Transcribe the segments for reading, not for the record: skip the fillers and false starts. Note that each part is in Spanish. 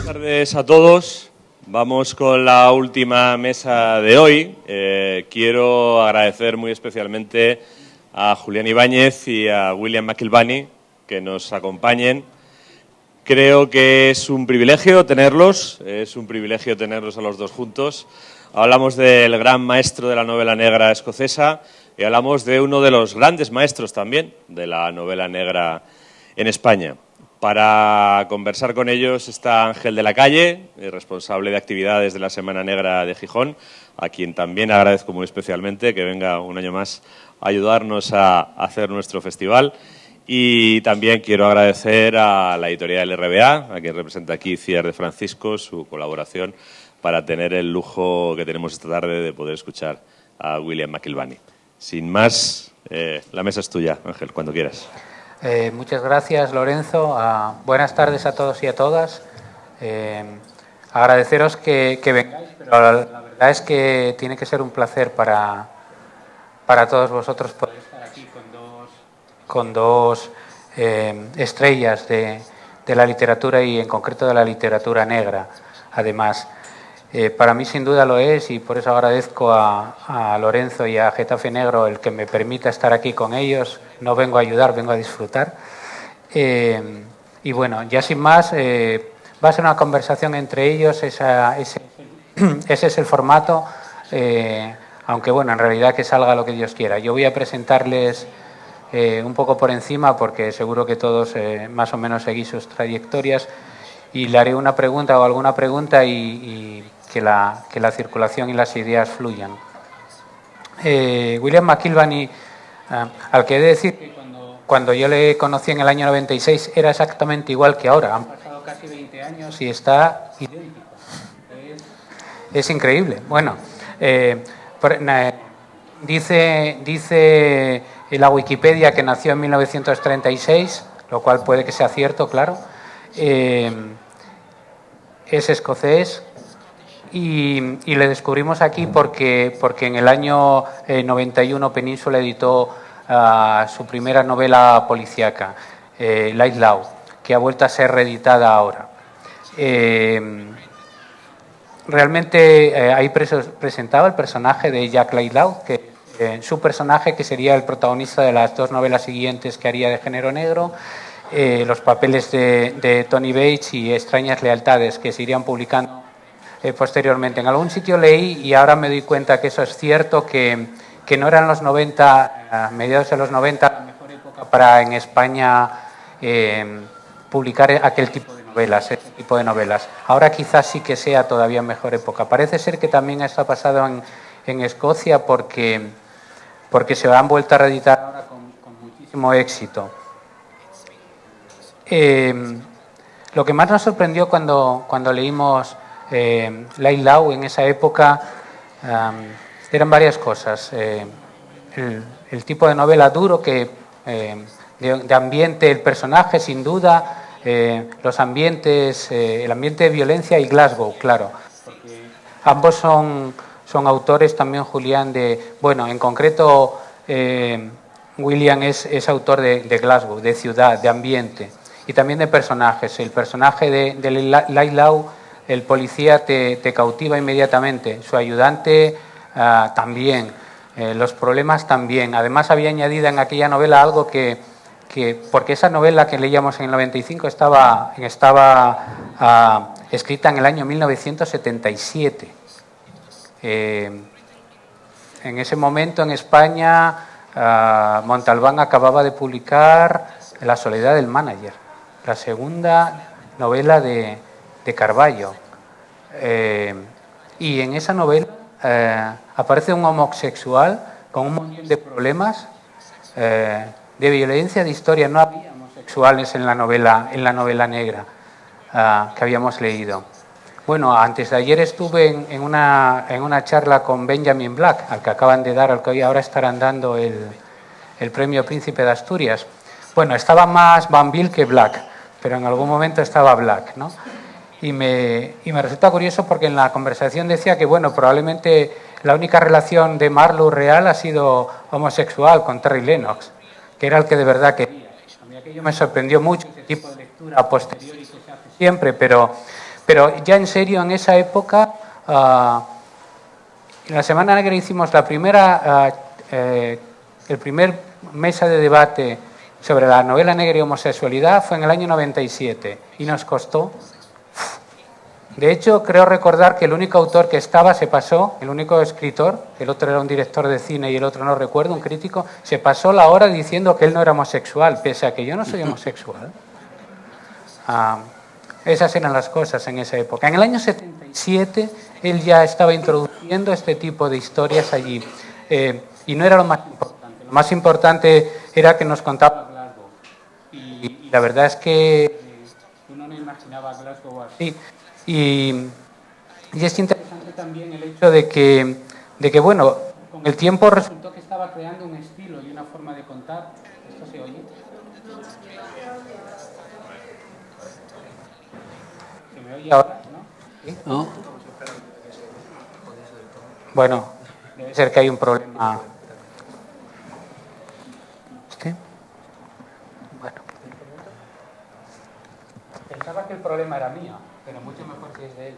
tardes a todos. Vamos con la última mesa de hoy. Quiero agradecer muy especialmente a Julián Ibáñez y a William McIlvanney que nos acompañen. Creo que es un privilegio tenerlos, a los dos juntos. Hablamos del gran maestro de la novela negra escocesa y hablamos de uno de los grandes maestros también de la novela negra en España. Para conversar con ellos está Ángel de la Calle, el responsable de actividades de la Semana Negra de Gijón, a quien también agradezco muy especialmente que venga un año más a ayudarnos a hacer nuestro festival. Y también quiero agradecer a la editorial RBA, a quien representa aquí Ciar de Francisco, su colaboración para tener el lujo que tenemos esta tarde de poder escuchar a William McIlvanney. Sin más, la mesa es tuya, Ángel, cuando quieras. Muchas gracias, Lorenzo. Buenas tardes a todos y a todas. Agradeceros que vengáis, pero la verdad es que tiene que ser un placer para todos vosotros poder estar aquí con dos estrellas de la literatura y en concreto de la literatura negra. Además, para mí sin duda lo es y por eso agradezco a Lorenzo y a Getafe Negro el que me permita estar aquí con ellos. No vengo a ayudar, vengo a disfrutar. Y bueno, ya sin más, va a ser una conversación entre ellos, ese es el formato, aunque bueno, en realidad que salga lo que Dios quiera. Yo voy a presentarles un poco por encima porque seguro que todos más o menos seguís sus trayectorias y le haré una pregunta o alguna pregunta y que la circulación y las ideas fluyan. William McIlvanney, al que he de decir que cuando yo le conocí en el año 96 era exactamente igual que ahora. Han pasado casi 20 años y está idéntico. Es increíble. Bueno, dice la Wikipedia que nació en 1936, lo cual puede que sea cierto, claro. Es escocés. Y le descubrimos aquí porque en el año 91 Península editó su primera novela policíaca, Lightlaw, que ha vuelto a ser reeditada ahora. Realmente ahí presentaba el personaje de Jack Lightlaw, que su personaje que sería el protagonista de las dos novelas siguientes que haría de género negro, los papeles de Tony Bates y Extrañas Lealtades, que se irían publicando posteriormente. En algún sitio leí, y ahora me doy cuenta que eso es cierto, que no eran los 90, mediados de los 90, la mejor época para en España publicar aquel tipo de novelas, ese tipo de novelas. Ahora quizás sí que sea todavía mejor época. Parece ser que también esto ha pasado en Escocia porque se han vuelto a reeditar ahora con muchísimo éxito. Lo que más nos sorprendió cuando leímos Lightlaw en esa época eran varias cosas. El tipo de novela duro de ambiente, el personaje sin duda, los ambientes, el ambiente de violencia y Glasgow, claro. Porque ambos son autores también, Julián, en concreto William es autor de Glasgow, de ciudad, de ambiente y también de personajes. El personaje de Lightlaw, el policía te cautiva inmediatamente, su ayudante también, los problemas también. Además había añadido en aquella novela algo porque esa novela que leíamos en el 95 estaba escrita en el año 1977. En ese momento en España Montalbán acababa de publicar La soledad del manager, la segunda novela de Carballo, y en esa novela aparece un homosexual con un montón de problemas de violencia, de historia. No había homosexuales en la novela negra que habíamos leído. Bueno, antes de ayer estuve en una charla con Benjamin Black, al que acaban de dar, al que hoy ahora estarán dando el premio Príncipe de Asturias. Bueno, estaba más Van Bill que Black, pero en algún momento estaba Black, ¿no? Y me resulta curioso porque en la conversación decía que, bueno, probablemente la única relación de Marlowe real ha sido homosexual con Terry Lennox, que era el que de verdad quería. A mí aquello me sorprendió mucho, ese tipo de lectura posterior y que se hace siempre, pero Pero ya en serio, en esa época, en la Semana Negra hicimos el primer mesa de debate sobre la novela negra y homosexualidad, fue en el año 97 y nos costó. De hecho, creo recordar que el único autor que estaba se pasó, el único escritor, el otro era un director de cine y el otro no recuerdo, un crítico, se pasó la hora diciendo que él no era homosexual, pese a que yo no soy homosexual. Esas eran las cosas en esa época. En el año 77 él ya estaba introduciendo este tipo de historias allí. Y no era lo más importante. Lo más importante era que nos contaba Glasgow. Y la verdad es que uno no imaginaba Glasgow así. Y es interesante también el hecho de que, bueno, con el tiempo resultó que estaba creando un estilo y una forma de contar. ¿Esto se oye? ¿Se me oye ahora? ¿No? ¿Sí? ¿No? Bueno, debe ser que hay un problema. ¿Sí? Bueno. Pensaba que el problema era mío, pero mucho mejor que es de él.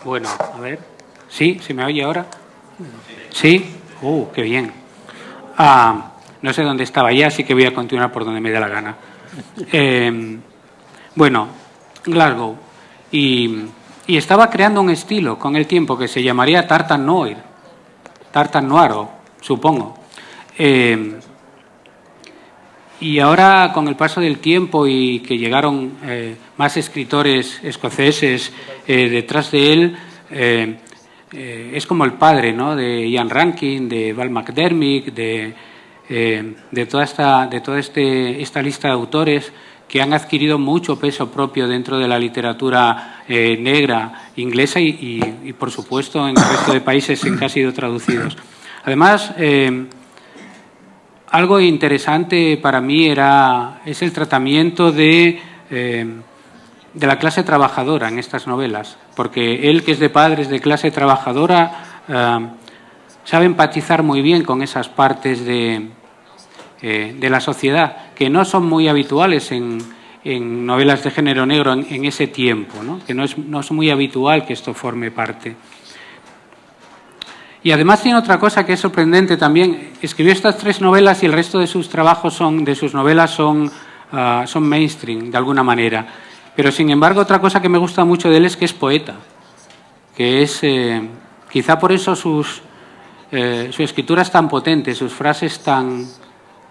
Bueno, a ver. ¿Sí? ¿Se me oye ahora? ¿Sí? Qué bien. No sé dónde estaba ya, así que voy a continuar por donde me dé la gana. Bueno, Glasgow. Y estaba creando un estilo con el tiempo que se llamaría Tartan Noir, supongo. Y ahora, con el paso del tiempo y que llegaron más escritores escoceses detrás de él, es como el padre, ¿no?, de Ian Rankin, de Val McDermid, de toda esta lista de autores que han adquirido mucho peso propio dentro de la literatura negra inglesa y, por supuesto, en el resto de países en que han sido traducidos. Además, algo interesante para mí es el tratamiento de la clase trabajadora en estas novelas, porque él, que es de padres de clase trabajadora, sabe empatizar muy bien con esas partes de la sociedad que no son muy habituales en novelas de género negro en ese tiempo, ¿no? Que no es muy habitual que esto forme parte. Y además tiene otra cosa que es sorprendente también. Escribió estas 3 novelas y el resto de sus trabajos son mainstream, de alguna manera. Pero, sin embargo, otra cosa que me gusta mucho de él es que es poeta. Que es, quizá por eso su escritura es tan potente, sus frases tan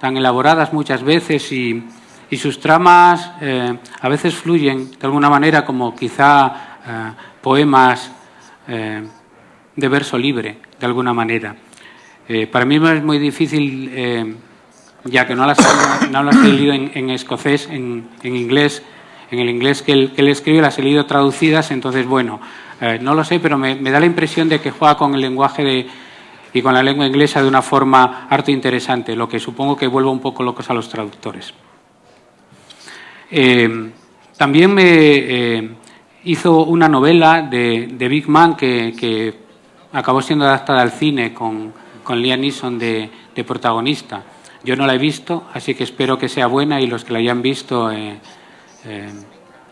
elaboradas muchas veces y sus tramas a veces fluyen de alguna manera como quizá poemas de verso libre, de alguna manera. Para mí es muy difícil, ya que no las he leído en escocés, en inglés, en el inglés que él escribe las he leído traducidas, entonces, bueno, no lo sé, pero me da la impresión de que juega con el lenguaje y con la lengua inglesa de una forma harto interesante, lo que supongo que vuelve un poco locos a los traductores. También me hizo una novela de Big Man que acabó siendo adaptada al cine con Liam Neeson de protagonista. Yo no la he visto, así que espero que sea buena y los que la hayan visto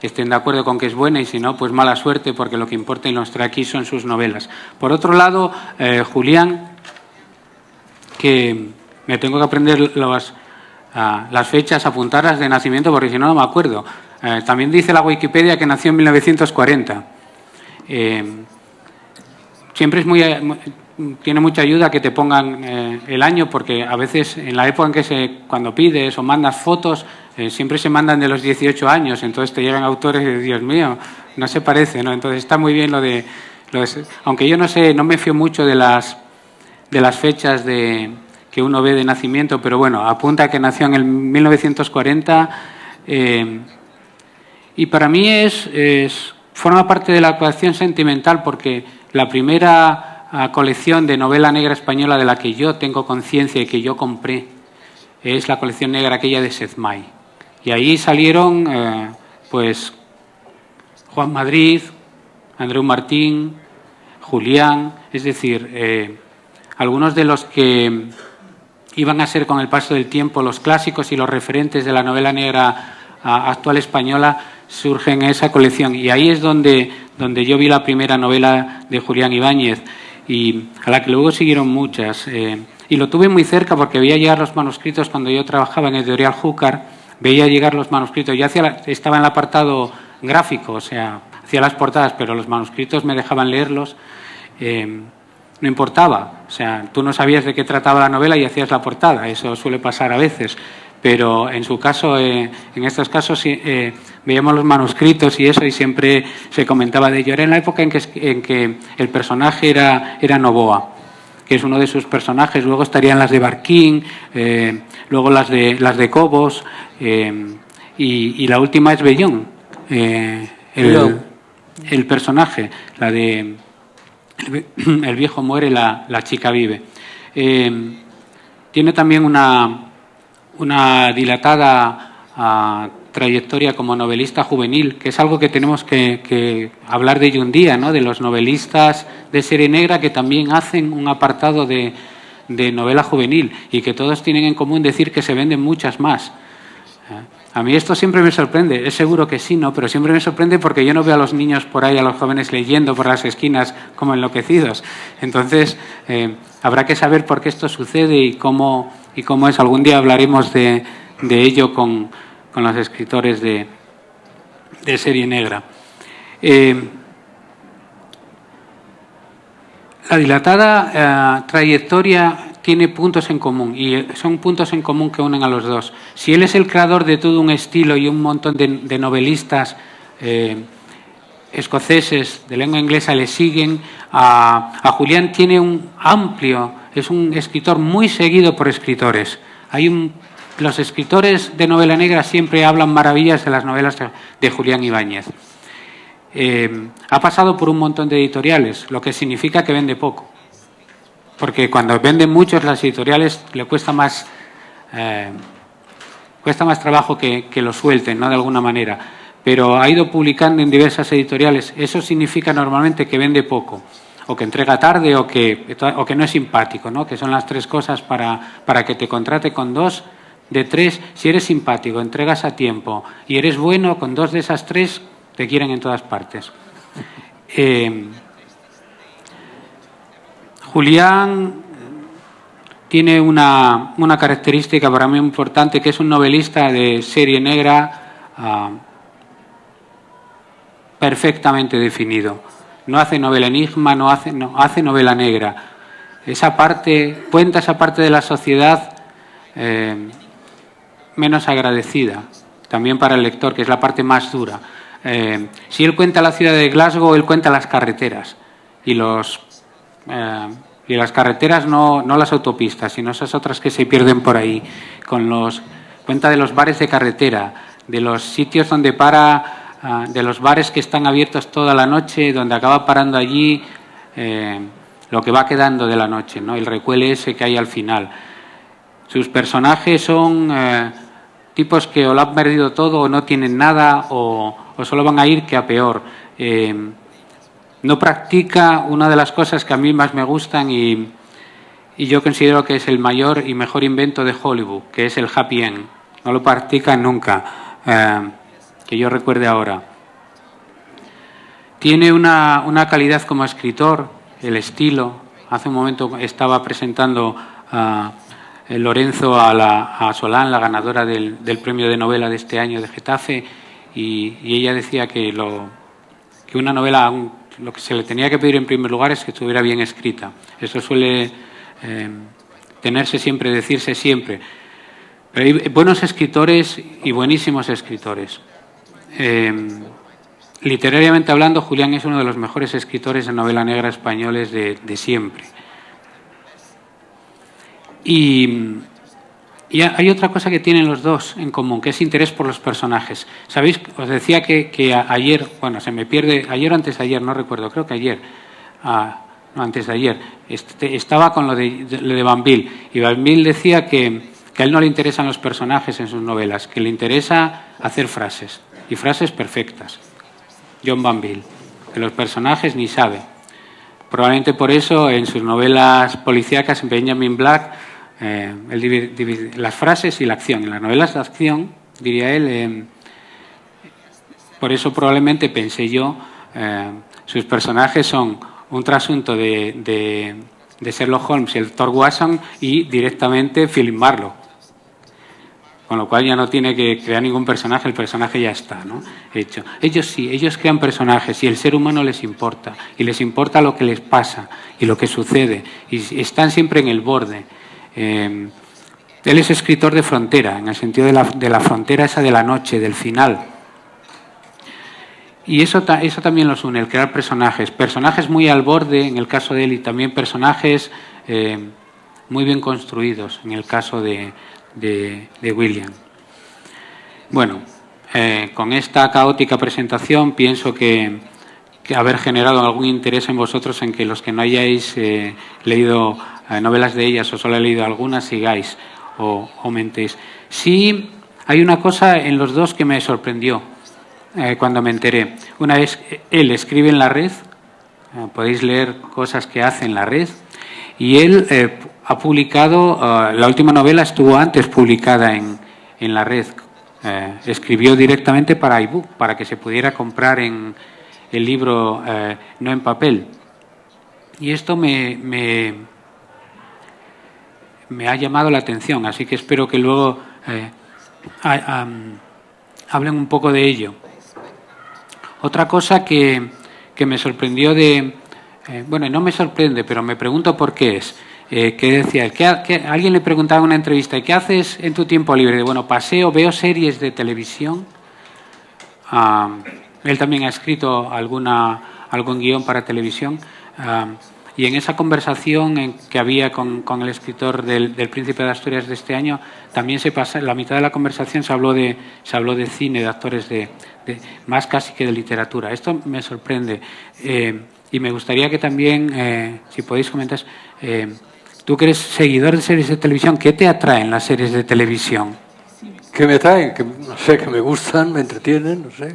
estén de acuerdo con que es buena, y si no, pues mala suerte, porque lo que importa y nos trae aquí son sus novelas. Por otro lado, Julián, que me tengo que aprender las fechas, apuntarlas de nacimiento, porque si no, no me acuerdo. También dice la Wikipedia que nació en 1940. Siempre tiene mucha ayuda que te pongan el año, porque a veces en la época en que cuando pides o mandas fotos, siempre se mandan de los 18 años, entonces te llegan autores de Dios mío, no se parece, ¿no? Entonces está muy bien aunque yo no sé, no me fío mucho de las fechas que uno ve de nacimiento, pero bueno, apunta que nació en el 1940 y Y para mí forma parte de la colección sentimental, porque la primera colección de novela negra española de la que yo tengo conciencia y que yo compré es la colección negra aquella de Sezmay. Y ahí salieron pues Juan Madrid, Andreu Martín, Julián, es decir, algunos de los que iban a ser con el paso del tiempo los clásicos y los referentes de la novela negra actual española surgen en esa colección. Y ahí es donde yo vi la primera novela de Julián Ibáñez, y a la que luego siguieron muchas. Y lo tuve muy cerca porque veía llegar los manuscritos cuando yo trabajaba en Editorial Júcar, veía llegar los manuscritos. Yo estaba en el apartado gráfico, o sea, hacía las portadas, pero los manuscritos me dejaban leerlos. No importaba, o sea, tú no sabías de qué trataba la novela y hacías la portada, eso suele pasar a veces. Pero en su caso, en estos casos, veíamos los manuscritos y eso, y siempre se comentaba de ello. Era en la época en que el personaje era Novoa, que es uno de sus personajes. Luego estarían las de Barquín, luego las de Cobos, y la última es Bellón, el personaje, la de el viejo muere, la chica vive. Tiene también una dilatada trayectoria como novelista juvenil, que es algo que tenemos que hablar de ello un día, ¿no? De los novelistas de serie negra que también hacen un apartado de novela juvenil y que todos tienen en común decir que se venden muchas más. A mí esto siempre me sorprende, es seguro que sí, ¿no? Pero siempre me sorprende porque yo no veo a los niños por ahí, a los jóvenes leyendo por las esquinas como enloquecidos. Entonces, habrá que saber por qué esto sucede y cómo es. Algún día hablaremos de ello con los escritores de serie negra. La dilatada trayectoria tiene puntos en común, y son puntos en común que unen a los dos. Si él es el creador de todo un estilo y un montón de novelistas escoceses de lengua inglesa le siguen, a Julián tiene un amplio, es un escritor muy seguido por escritores. Los escritores de novela negra siempre hablan maravillas de las novelas de Julián Ibáñez. Ha pasado por un montón de editoriales, lo que significa que vende poco. Porque cuando venden muchos, las editoriales le cuesta más trabajo que lo suelten, ¿no? De alguna manera. Pero ha ido publicando en diversas editoriales. Eso significa normalmente que vende poco, o que entrega tarde, o que no es simpático, ¿no? Que son las tres cosas para que te contrate. Con 2 de 3, si eres simpático, entregas a tiempo y eres bueno, con 2 de esas 3 te quieren en todas partes. Julián tiene una característica para mí importante, que es un novelista de serie negra perfectamente definido. No hace novela enigma, no hace novela negra. Cuenta esa parte de la sociedad menos agradecida, también para el lector, que es la parte más dura. Si él cuenta la ciudad de Glasgow, él cuenta las carreteras, y las carreteras no las autopistas, sino esas otras que se pierden por ahí. Cuenta de los bares de carretera, de los sitios donde de los bares que están abiertos toda la noche, donde acaba parando allí lo que va quedando de la noche, ¿no? El recuele ese que hay al final. Sus personajes son tipos que o lo han perdido todo, o no tienen nada, o solo van a ir que a peor. No practica una de las cosas que a mí más me gustan y yo considero que es el mayor y mejor invento de Hollywood, que es el happy end. No lo practica nunca, que yo recuerde ahora. Tiene una calidad como escritor, el estilo. Hace un momento estaba presentando Lorenzo a Solán, la ganadora del premio de novela de este año de Getafe, y ella decía que una novela, lo que se le tenía que pedir en primer lugar es que estuviera bien escrita. Eso suele decirse siempre. Pero hay buenos escritores y buenísimos escritores. Literariamente hablando, Julián es uno de los mejores escritores de novela negra españoles de siempre. Y Y hay otra cosa que tienen los dos en común, que es interés por los personajes. ¿Sabéis? Os decía que ayer, bueno, se me pierde, ayer o antes de ayer, no recuerdo, creo que ayer, no, antes de ayer, estaba con lo de Banville. Y Banville decía que a él no le interesan los personajes en sus novelas, que le interesa hacer frases, y frases perfectas. John Banville, que los personajes ni sabe. Probablemente por eso en sus novelas policíacas, Benjamin Black, él divide las frases y la acción. En las novelas de acción, diría él, por eso probablemente pensé yo, sus personajes son un trasunto de Sherlock Holmes y el Dr. Watson y directamente Philip Marlowe. Con lo cual ya no tiene que crear ningún personaje, el personaje ya está, ¿no? Hecho. Ellos sí, ellos crean personajes y el ser humano les importa. Y les importa lo que les pasa y lo que sucede. Y están siempre en el borde. Él es escritor de frontera, en el sentido de la frontera esa de la noche, del final. Y eso también los une, el crear personajes. Personajes muy al borde, en el caso de él, y también personajes muy bien construidos, en el caso de William. Bueno, con esta caótica presentación pienso que haber generado algún interés en vosotros en que los que no hayáis leído novelas de ellas o solo he leído algunas, sigáis o aumentéis. Sí, hay una cosa en los dos que me sorprendió cuando me enteré. Una vez él escribe en la red, podéis leer cosas que hace en la red, y él ha publicado, la última novela estuvo antes publicada en la red, escribió directamente para iBook, para que se pudiera comprar en el libro, no en papel. Y esto me ha llamado la atención, así que espero que luego hablen un poco de ello. Otra cosa que me sorprendió bueno, no me sorprende, pero me pregunto por qué es. Que decía, alguien le preguntaba en una entrevista, ¿qué haces en tu tiempo libre? Bueno, paseo, veo series de televisión. Él también ha escrito algún guión para televisión. Y en esa conversación que había con el escritor del Príncipe de Asturias de este año, también la mitad de la conversación se habló de cine, de actores, más casi que de literatura. Esto me sorprende. Y me gustaría que también, si podéis comentar, tú que eres seguidor de series de televisión, ¿qué te atraen las series de televisión? ¿Qué me atraen? Que, no sé, que me gustan, me entretienen, no sé.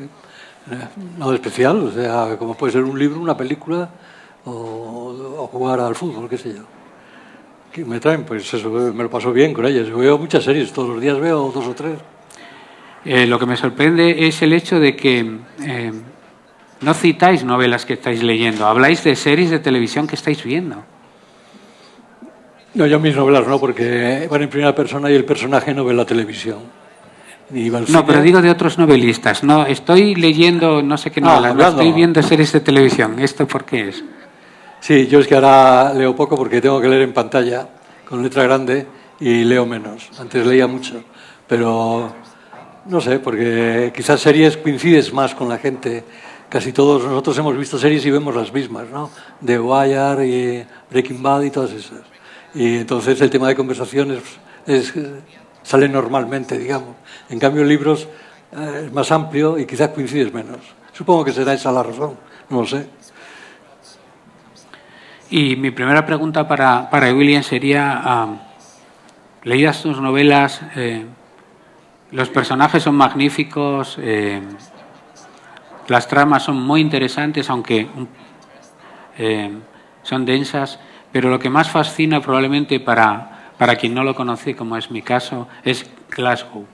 Nada especial, o sea, como puede ser un libro, una película o jugar al fútbol, qué sé yo. ¿Qué me traen? Pues eso, me lo paso bien con ellas. Yo veo muchas series, todos los días veo 2 o 3. Lo que me sorprende es el hecho de que no citáis novelas que estáis leyendo, habláis de series de televisión que estáis viendo. No, yo mis novelas no, porque van en primera persona y el personaje no ve la televisión. No, pero digo de otros novelistas. No, estoy leyendo no sé qué novela, no estoy viendo series de televisión. ¿Esto por qué es? Sí, yo es que ahora leo poco porque tengo que leer en pantalla con letra grande y leo menos. Antes leía mucho, pero no sé, porque quizás series coincides más con la gente. Casi todos nosotros hemos visto series y vemos las mismas, ¿no? The Wire y Breaking Bad y todas esas. Y entonces el tema de conversaciones sale normalmente, digamos. En cambio, libros es más amplio y quizás coincides menos. Supongo que será esa la razón, no lo sé. Y mi primera pregunta para William sería, leídas tus novelas, los personajes son magníficos, las tramas son muy interesantes, aunque son densas, pero lo que más fascina probablemente para quien no lo conoce, como es mi caso, es Glasgow.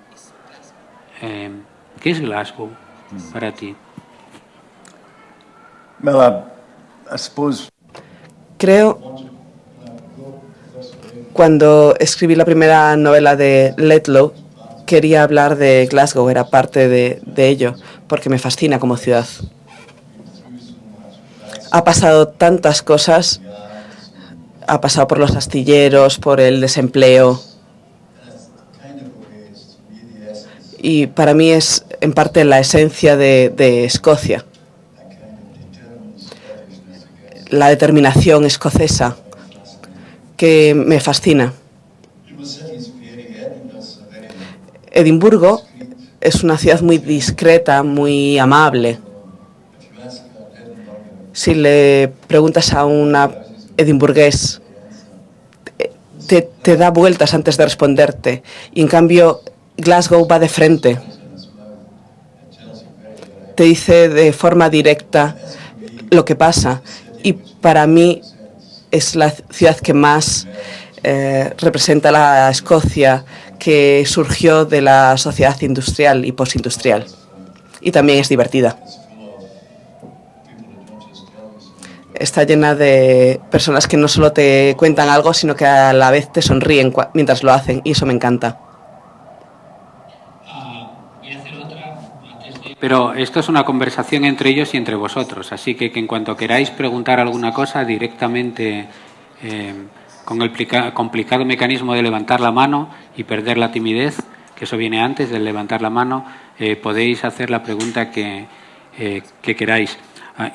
¿Qué es Glasgow para ti? Well, I suppose... Creo, cuando escribí la primera novela de Letlow, quería hablar de Glasgow, era parte de ello, porque me fascina como ciudad. Ha pasado tantas cosas, ha pasado por los astilleros, por el desempleo, y para mí es en parte la esencia de Escocia. La determinación escocesa que me fascina. Edimburgo es una ciudad muy discreta, muy amable. Si le preguntas a una edimburgués, te da vueltas antes de responderte. Y en cambio, Glasgow va de frente. Te dice de forma directa lo que pasa. Y para mí es la ciudad que más representa la Escocia que surgió de la sociedad industrial y postindustrial. Y también es divertida. Está llena de personas que no solo te cuentan algo, sino que a la vez te sonríen mientras lo hacen, y eso me encanta. Pero esto es una conversación entre ellos y entre vosotros, así que en cuanto queráis preguntar alguna cosa directamente con el complicado mecanismo de levantar la mano y perder la timidez, que eso viene antes del levantar la mano, podéis hacer la pregunta que queráis.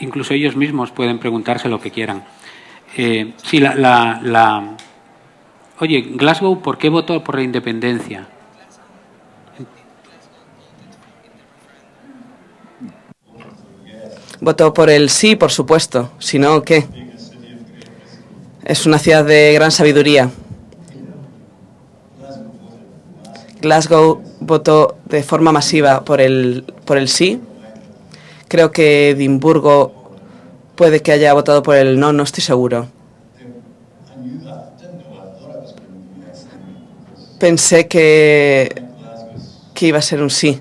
Incluso ellos mismos pueden preguntarse lo que quieran. Sí, Oye, Glasgow, ¿por qué votó por la independencia? Votó por el sí, por supuesto. Si no, ¿qué? Es una ciudad de gran sabiduría. Glasgow votó de forma masiva por el sí. Creo que Edimburgo puede que haya votado por el no, no estoy seguro. Pensé que iba a ser un sí.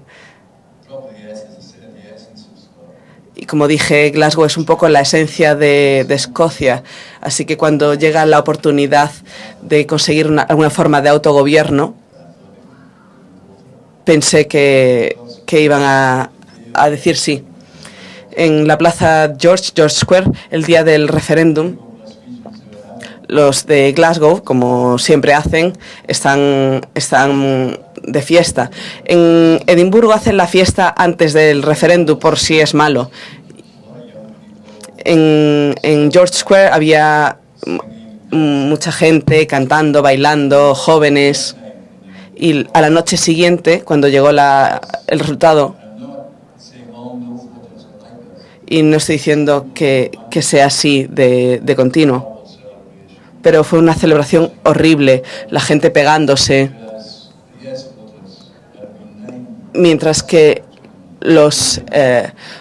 Y como dije, Glasgow es un poco la esencia de Escocia. Así que cuando llega la oportunidad de conseguir alguna forma de autogobierno, pensé que iban a decir sí. En la plaza George Square, el día del referéndum, los de Glasgow, como siempre hacen, están de fiesta. En Edimburgo hacen la fiesta antes del referéndum por si es malo. En George Square había mucha gente cantando, bailando, jóvenes. Y a la noche siguiente, cuando llegó el resultado, y no estoy diciendo que sea así de continuo, pero fue una celebración horrible, la gente pegándose, mientras que los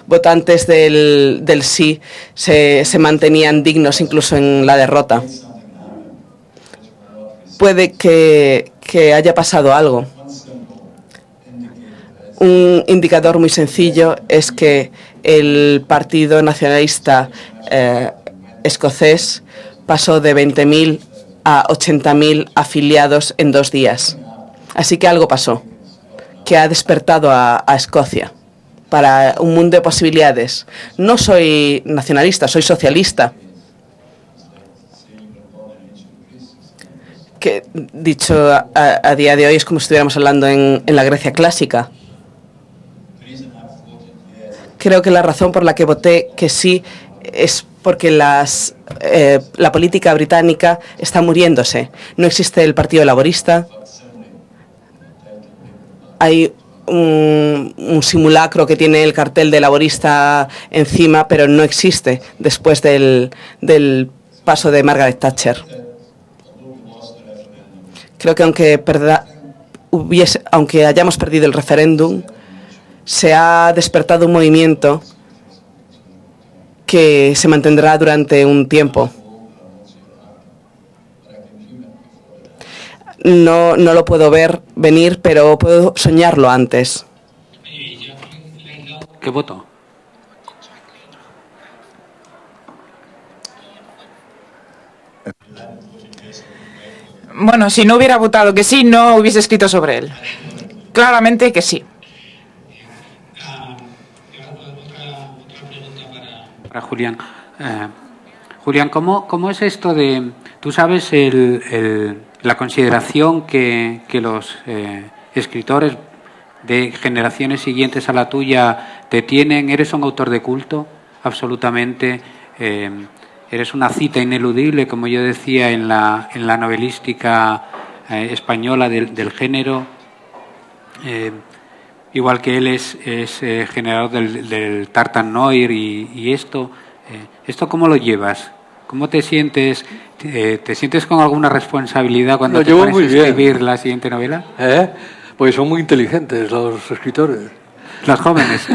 votantes del sí se mantenían dignos incluso en la derrota. Puede que haya pasado algo. Un indicador muy sencillo es que el Partido Nacionalista escocés pasó de 20.000 a 80.000 afiliados en 2 días. Así que algo pasó, que ha despertado a Escocia para un mundo de posibilidades. No soy nacionalista, soy socialista. Que, dicho a día de hoy, es como si estuviéramos hablando en la Grecia clásica. Creo que la razón por la que voté que sí es porque la política británica está muriéndose. No existe el Partido Laborista. Hay un simulacro que tiene el cartel de laborista encima, pero no existe después del paso de Margaret Thatcher. Creo que aunque hayamos perdido el referéndum, se ha despertado un movimiento que se mantendrá durante un tiempo. No lo puedo ver venir, pero puedo soñarlo antes. ¿Qué voto? Bueno, si no hubiera votado que sí, no hubiese escrito sobre él. Claramente que sí. Para Julián. Julián, ¿cómo es esto de... Tú sabes la consideración que los escritores de generaciones siguientes a la tuya te tienen? ¿Eres un autor de culto? Absolutamente. Eres una cita ineludible, como yo decía, en la novelística española del género. igual que él es generador del Tartan Noir y esto. ¿Esto cómo lo llevas? ¿Cómo te sientes? ¿Te sientes con alguna responsabilidad cuando te pones a escribir la siguiente novela? Pues son muy inteligentes los escritores. Los jóvenes.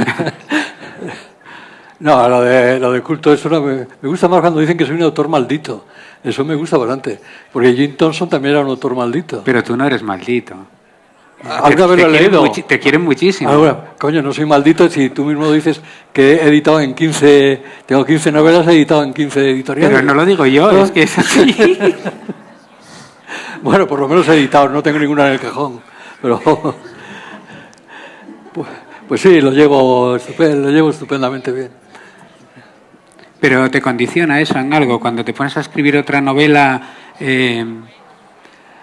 No, lo de culto, eso no me gusta más cuando dicen que soy un autor maldito. Eso me gusta bastante. Porque Jim Thompson también era un autor maldito. Pero tú no eres maldito. ¿Alguna vez lo he leído? Te quieren muchísimo. Ahora, coño, no soy maldito si tú mismo dices que he editado en 15... Tengo 15 novelas, he editado en 15 editoriales. Pero no lo digo yo, ¿no? Es que es así. Bueno, por lo menos he editado, no tengo ninguna en el cajón. Pero... Pues sí, lo llevo estupendamente bien. Pero te condiciona eso en algo. Cuando te pones a escribir otra novela,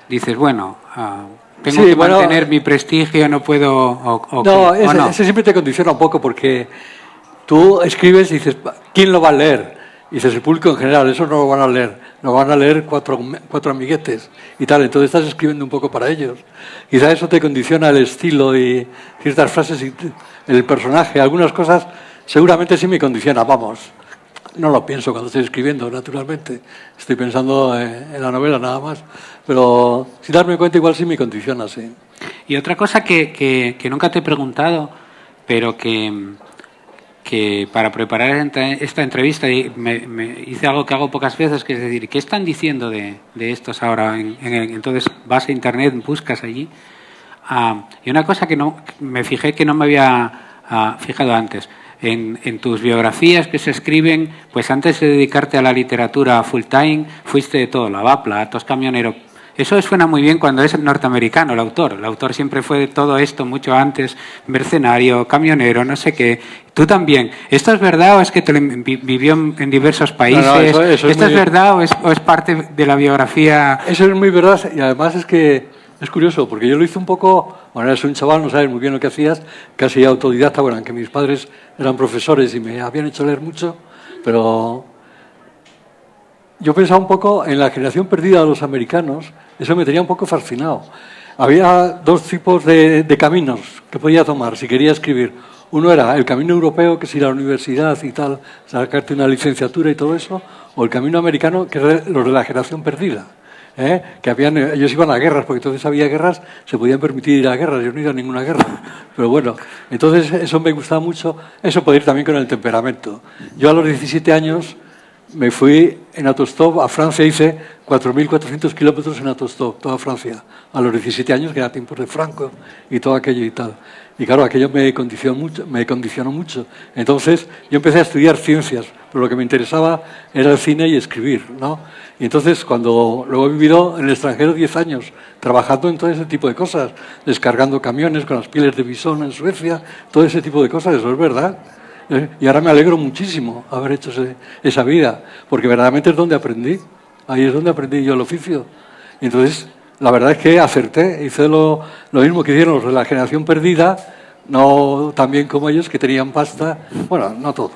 dices, bueno... tengo que mantener mi prestigio, no puedo... Ese siempre te condiciona un poco porque tú escribes y dices, ¿quién lo va a leer? Y dices, el público en general, eso no lo van a leer. Lo van a leer cuatro amiguetes y tal. Entonces estás escribiendo un poco para ellos. Quizá eso te condiciona el estilo y ciertas frases y el personaje. Algunas cosas seguramente sí me condiciona, vamos. No lo pienso cuando estoy escribiendo, naturalmente. Estoy pensando en la novela nada más. Pero sin darme cuenta igual sí me condiciona, sí. Y otra cosa que nunca te he preguntado, pero que para preparar esta entrevista me hice algo que hago pocas veces, que es decir, ¿qué están diciendo de estos ahora? Entonces vas a internet, buscas allí. Y una cosa que no me fijé que no me había fijado antes. En tus biografías que se escriben, pues antes de dedicarte a la literatura full time, fuiste de todo, lavaplatos, camionero. Eso suena muy bien cuando es norteamericano el autor. El autor siempre fue de todo esto mucho antes, mercenario, camionero, no sé qué. Tú también. ¿Esto es verdad o es que vivió en diversos países? No, eso ¿Esto es verdad o es parte de la biografía? Eso es muy verdad y además es que es curioso, porque yo lo hice un poco, bueno, eres un chaval, no sabes muy bien lo que hacías, casi autodidacta, bueno, aunque mis padres eran profesores y me habían hecho leer mucho, pero yo pensaba un poco en la generación perdida de los americanos, eso me tenía un poco fascinado. Había dos tipos de caminos que podía tomar si quería escribir. Uno era el camino europeo, que es ir a la universidad y tal, sacarte una licenciatura y todo eso, o el camino americano, que es los de la generación perdida. Que ellos iban a guerras, porque entonces había guerras, se podían permitir ir a guerras, yo no he ido a ninguna guerra, pero bueno, entonces eso me gustaba mucho, eso puede ir también con el temperamento. Yo a los 17 años me fui en autostop a Francia, hice 4.400 kilómetros en autostop, toda Francia, a los 17 años, que era tiempos de Franco y todo aquello y tal. Y claro, aquello me condicionó mucho. Entonces yo empecé a estudiar ciencias, pero lo que me interesaba era el cine y escribir, ¿no? Y entonces luego he vivido en el extranjero 10 años, trabajando en todo ese tipo de cosas, descargando camiones con las pieles de bisón en Suecia, todo ese tipo de cosas, eso es verdad. Y ahora me alegro muchísimo haber hecho esa vida, porque verdaderamente es donde aprendí, ahí es donde aprendí yo el oficio. Y entonces, la verdad es que acerté, hice lo mismo que hicieron los de la generación perdida, no tan bien como ellos, que tenían pasta, bueno, no todos,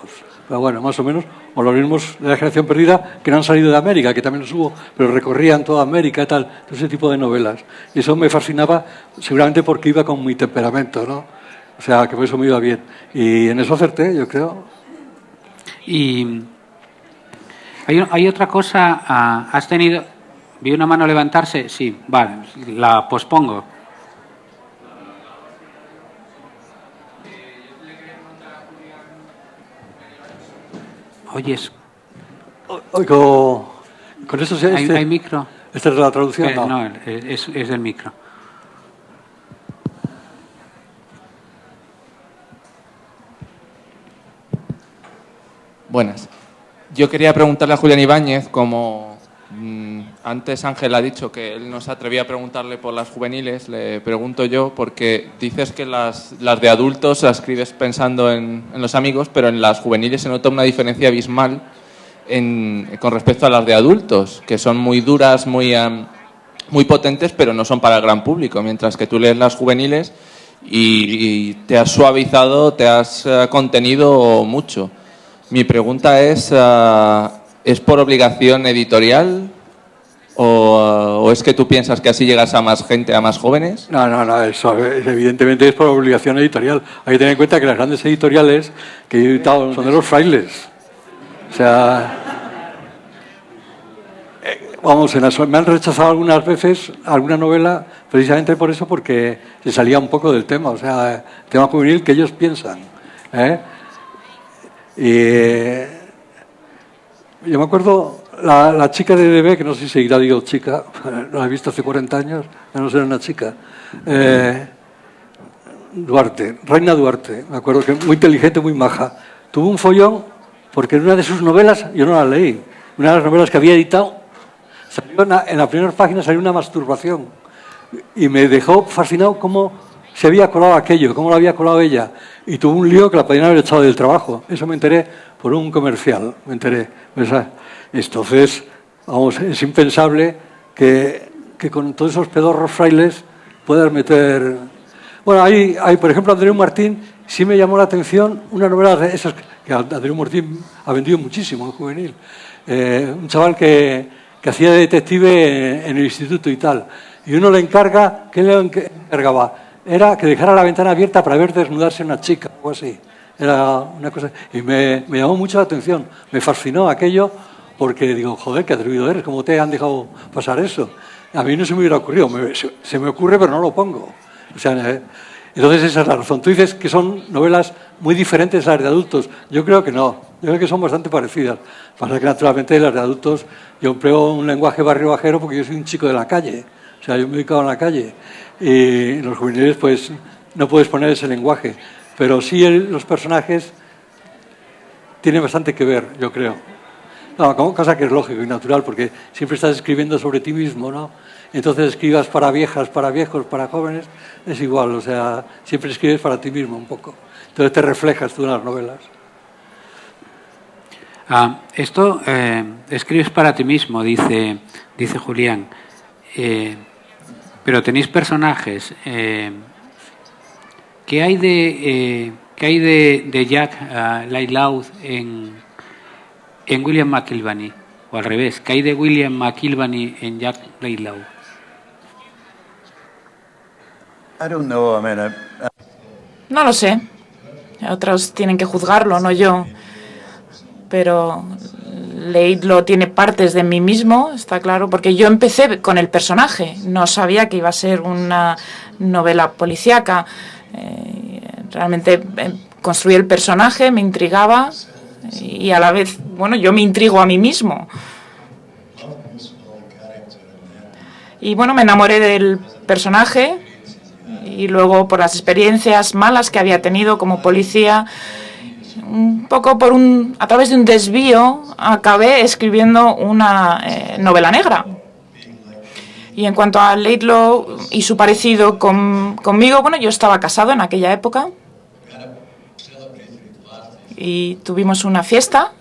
pero bueno, más o menos, o los mismos de la generación perdida que no han salido de América, que también los hubo, pero recorrían toda América y tal, todo ese tipo de novelas. Y eso me fascinaba, seguramente porque iba con mi temperamento, ¿no? O sea, que por eso me iba bien. Y en eso acerté, yo creo. Y hay otra cosa, has tenido... ¿Vi una mano levantarse? Sí, vale, la pospongo. Oyes. Oigo, con eso ¿Hay micro? ¿Esta es la traducción? No, es del micro. Buenas. Yo quería preguntarle a Julián Ibáñez, como antes Ángel ha dicho que él no se atrevía a preguntarle por las juveniles, le pregunto yo, porque dices que las de adultos las escribes pensando en los amigos, pero en las juveniles se nota una diferencia abismal con respecto a las de adultos, que son muy duras, muy potentes, pero no son para el gran público, mientras que tú lees las juveniles y te has suavizado, te has contenido mucho. Mi pregunta ¿es por obligación editorial ¿O es que tú piensas que así llegas a más gente, a más jóvenes? No, eso evidentemente es por obligación editorial. Hay que tener en cuenta que las grandes editoriales que he editado son de los frailes. O sea, vamos, me han rechazado algunas veces alguna novela precisamente por eso, porque se salía un poco del tema, o sea, el tema juvenil que ellos piensan. Yo me acuerdo, la chica de DB, que no sé si seguirá, digo chica, no la he visto hace 40 años, ya no será una chica, Duarte, Reina Duarte, me acuerdo que muy inteligente, muy maja. Tuvo un follón porque en una de sus novelas, yo no la leí, una de las novelas que había editado, salió en la primera página salió una masturbación y me dejó fascinado cómo se había colado aquello, cómo lo había colado ella, y tuvo un lío que la podían haber echado del trabajo. Eso me enteré por un comercial, me enteré. Entonces, vamos, es impensable que con todos esos pedorros frailes puedas meter... Bueno, hay, por ejemplo, Andreu Martín, sí me llamó la atención una novela de esas que Andreu Martín ha vendido muchísimo en juvenil. Un chaval que hacía de detective en el instituto y tal. Y uno le encarga, ¿qué le encargaba? Era que dejara la ventana abierta para ver desnudarse una chica, algo así. Era una cosa... Y me llamó mucho la atención, me fascinó aquello, porque digo, joder, qué atrevido eres, ¿cómo te han dejado pasar eso? A mí no se me hubiera ocurrido, se me ocurre, pero no lo pongo. O sea, entonces esa es la razón. Tú dices que son novelas muy diferentes a las de adultos. Yo creo que no, yo creo que son bastante parecidas. Pasa que naturalmente las de adultos, yo empleo un lenguaje barrio bajero porque yo soy un chico de la calle. O sea, yo me he ubicado en la calle. Y en los juveniles, pues, no puedes poner ese lenguaje. Pero sí los personajes tienen bastante que ver, yo creo. No, cosa que es lógico y natural, porque siempre estás escribiendo sobre ti mismo, ¿no? Entonces escribas para viejas, para viejos, para jóvenes, es igual, o sea, siempre escribes para ti mismo un poco. Entonces te reflejas tú en las novelas. Esto escribes para ti mismo, dice Julián. Pero tenéis personajes. ¿Qué hay de Jack Lightloud en William McIlvany? O al revés, ¿qué hay de William McIlvany en Jack Lightloud? I don't know. I mean, No lo sé. Otros tienen que juzgarlo, no yo. Pero Laidlaw tiene partes de mí mismo, está claro, porque yo empecé con el personaje. No sabía que iba a ser una novela policíaca. Realmente construí el personaje, me intrigaba y a la vez, bueno, yo me intrigo a mí mismo. Y bueno, me enamoré del personaje y luego por las experiencias malas que había tenido como policía, un poco a través de un desvío, acabé escribiendo una novela negra. Y en cuanto a Laidlaw y su parecido conmigo, bueno, yo estaba casado en aquella época y tuvimos una fiesta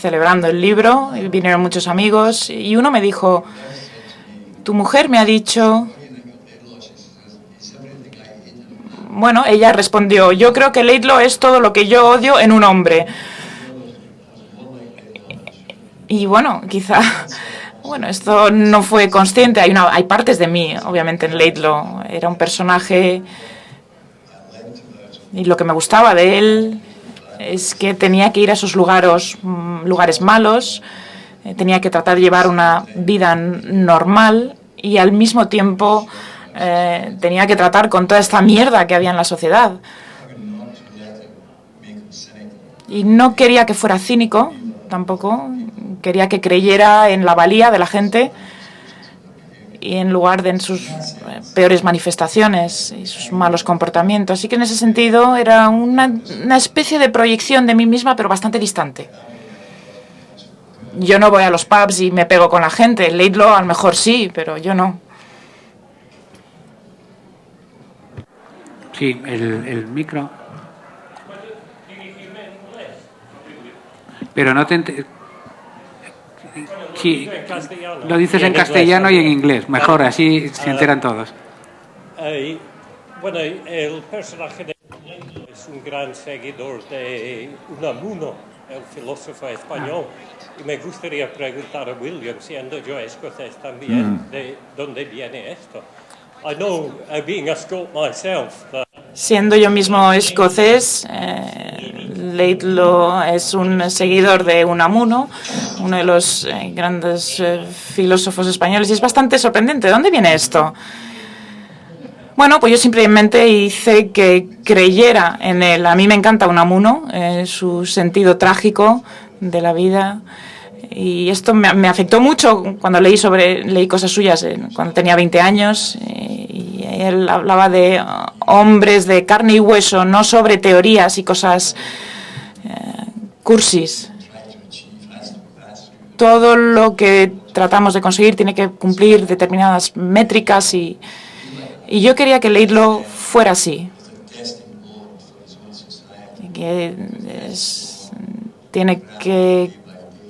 celebrando el libro, y vinieron muchos amigos y uno me dijo, tu mujer me ha dicho... Bueno, ella respondió, yo creo que Laidlaw es todo lo que yo odio en un hombre. Y bueno, quizá... Bueno, esto no fue consciente. Hay partes de mí, obviamente, en Laidlaw. Era un personaje... Y lo que me gustaba de él es que tenía que ir a esos lugares malos, tenía que tratar de llevar una vida normal y al mismo tiempo... tenía que tratar con toda esta mierda que había en la sociedad. Y no quería que fuera cínico, tampoco. Quería que creyera en la valía de la gente y en lugar de en sus peores manifestaciones y sus malos comportamientos. Así que en ese sentido era una especie de proyección de mí misma, pero bastante distante. Yo no voy a los pubs y me pego con la gente. Laidlaw a lo mejor sí, pero yo no. Sí, el micro. Pero no te... Sí, lo dices en castellano y en inglés. Mejor, así se enteran todos. Bueno, el personaje de es un gran seguidor de Unamuno, el filósofo español. Y me gustaría preguntar a William, siendo yo escocés también, de dónde viene esto. I know, being a Scot myself, that Siendo yo mismo escocés, Laidlaw es un seguidor de Unamuno, uno de los grandes filósofos españoles, y es bastante sorprendente. ¿De dónde viene esto? Bueno, pues yo simplemente hice que creyera en él. A mí me encanta Unamuno, su sentido trágico de la vida. Y esto me afectó mucho cuando leí cosas suyas cuando tenía 20 años. Y él hablaba de hombres de carne y hueso, no sobre teorías y cosas cursis. Todo lo que tratamos de conseguir tiene que cumplir determinadas métricas y yo quería que Laidlaw fuera así. Que tiene que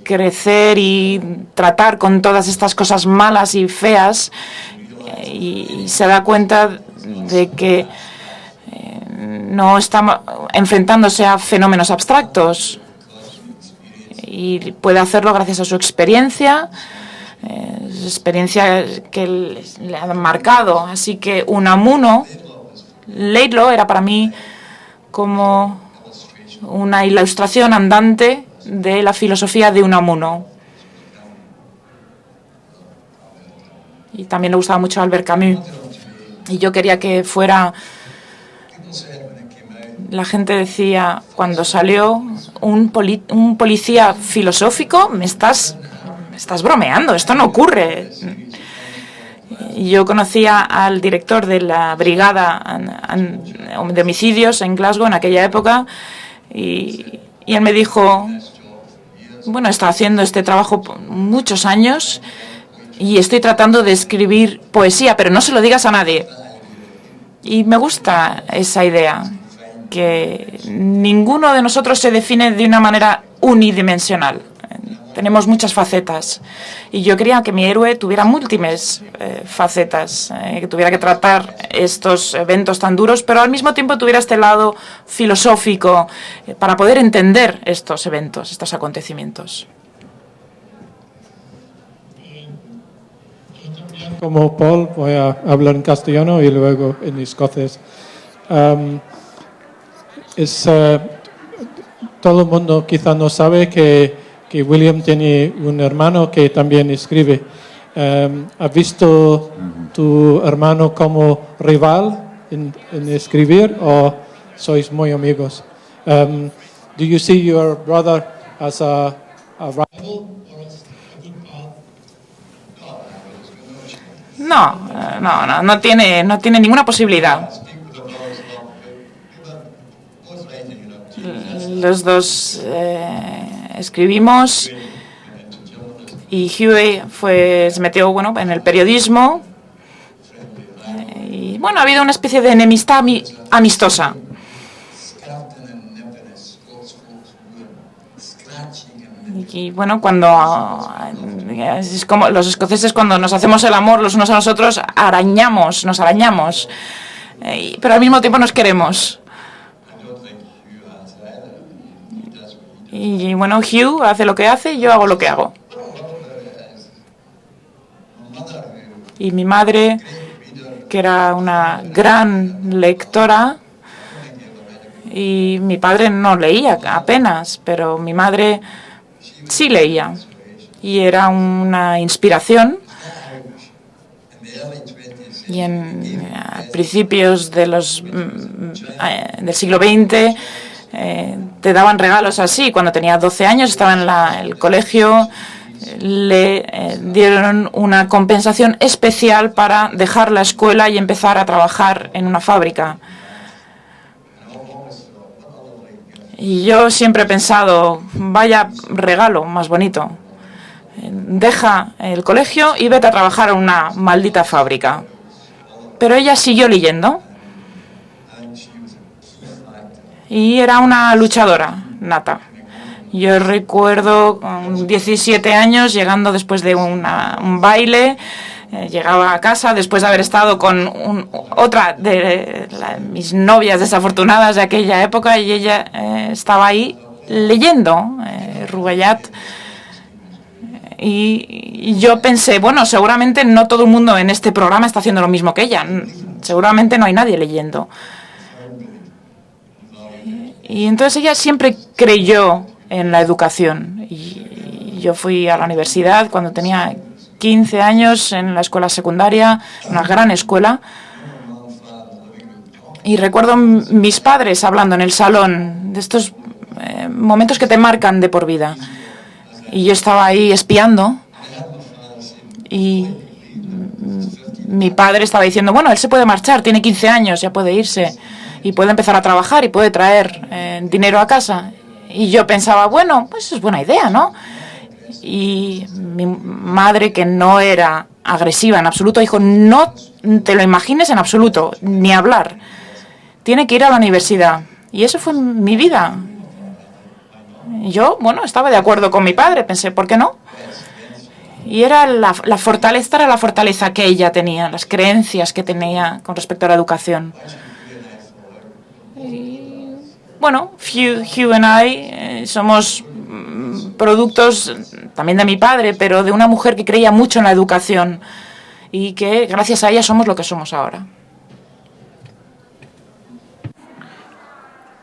crecer y tratar con todas estas cosas malas y feas y se da cuenta de que no está enfrentándose a fenómenos abstractos y puede hacerlo gracias a su experiencia que le ha marcado. Así que Unamuno, Laidlaw era para mí como una ilustración andante de la filosofía de Unamuno. Y también le gustaba mucho Albert Camus. Y yo quería que fuera... La gente decía, cuando salió, un policía filosófico, me estás bromeando, esto no ocurre. Yo conocía al director de la brigada de homicidios en Glasgow en aquella época y él me dijo, bueno, he estado haciendo este trabajo por muchos años y estoy tratando de escribir poesía, pero no se lo digas a nadie. Y me gusta esa idea, que ninguno de nosotros se define de una manera unidimensional. Tenemos muchas facetas y yo quería que mi héroe tuviera múltiples facetas, que tuviera que tratar estos eventos tan duros, pero al mismo tiempo tuviera este lado filosófico para poder entender estos eventos, estos acontecimientos. Como Paul, voy a hablar en castellano y luego en escocés. Todo el mundo quizá no sabe que William tiene un hermano que también escribe. ¿Has visto tu hermano como rival en escribir o sois muy amigos? Do you see your brother as a rival? No tiene ninguna posibilidad. Los dos escribimos y Huey se metió en el periodismo y ha habido una especie de enemistad amistosa. Y cuando es como los escoceses, cuando nos hacemos el amor los unos a los otros, nos arañamos, pero al mismo tiempo nos queremos. Y Hugh hace lo que hace y yo hago lo que hago. Y mi madre, que era una gran lectora, y mi padre no leía apenas, pero mi madre sí leía. Y era una inspiración. Y a principios del siglo XX te daban regalos así. Cuando tenía 12 años, estaba en el colegio, le dieron una compensación especial para dejar la escuela y empezar a trabajar en una fábrica. Y yo siempre he pensado, vaya regalo más bonito. Deja el colegio y vete a trabajar en una maldita fábrica. Pero ella siguió leyendo. Y era una luchadora nata. Yo recuerdo con 17 años llegando después de un baile, llegaba a casa después de haber estado con otra de mis novias desafortunadas de aquella época y ella estaba ahí leyendo Rubaiyat. Y yo pensé, bueno, seguramente no todo el mundo en este programa está haciendo lo mismo que ella. Seguramente no hay nadie leyendo. Y entonces ella siempre creyó en la educación. Y yo fui a la universidad cuando tenía 15 años, en la escuela secundaria, una gran escuela. Y recuerdo mis padres hablando en el salón de estos momentos que te marcan de por vida. Y yo estaba ahí espiando y mi padre estaba diciendo, bueno, él se puede marchar, tiene 15 años, ya puede irse y puede empezar a trabajar y puede traer dinero a casa. Y yo pensaba, bueno, pues es buena idea, ¿no? Y mi madre, que no era agresiva en absoluto, dijo, no te lo imagines en absoluto, ni hablar. Tiene que ir a la universidad. Y eso fue mi vida. Yo, bueno, estaba de acuerdo con mi padre, pensé, ¿por qué no? Y era la fortaleza que ella tenía, las creencias que tenía con respecto a la educación. Y, bueno, Hugh and I somos productos también de mi padre, pero de una mujer que creía mucho en la educación y que gracias a ella somos lo que somos ahora.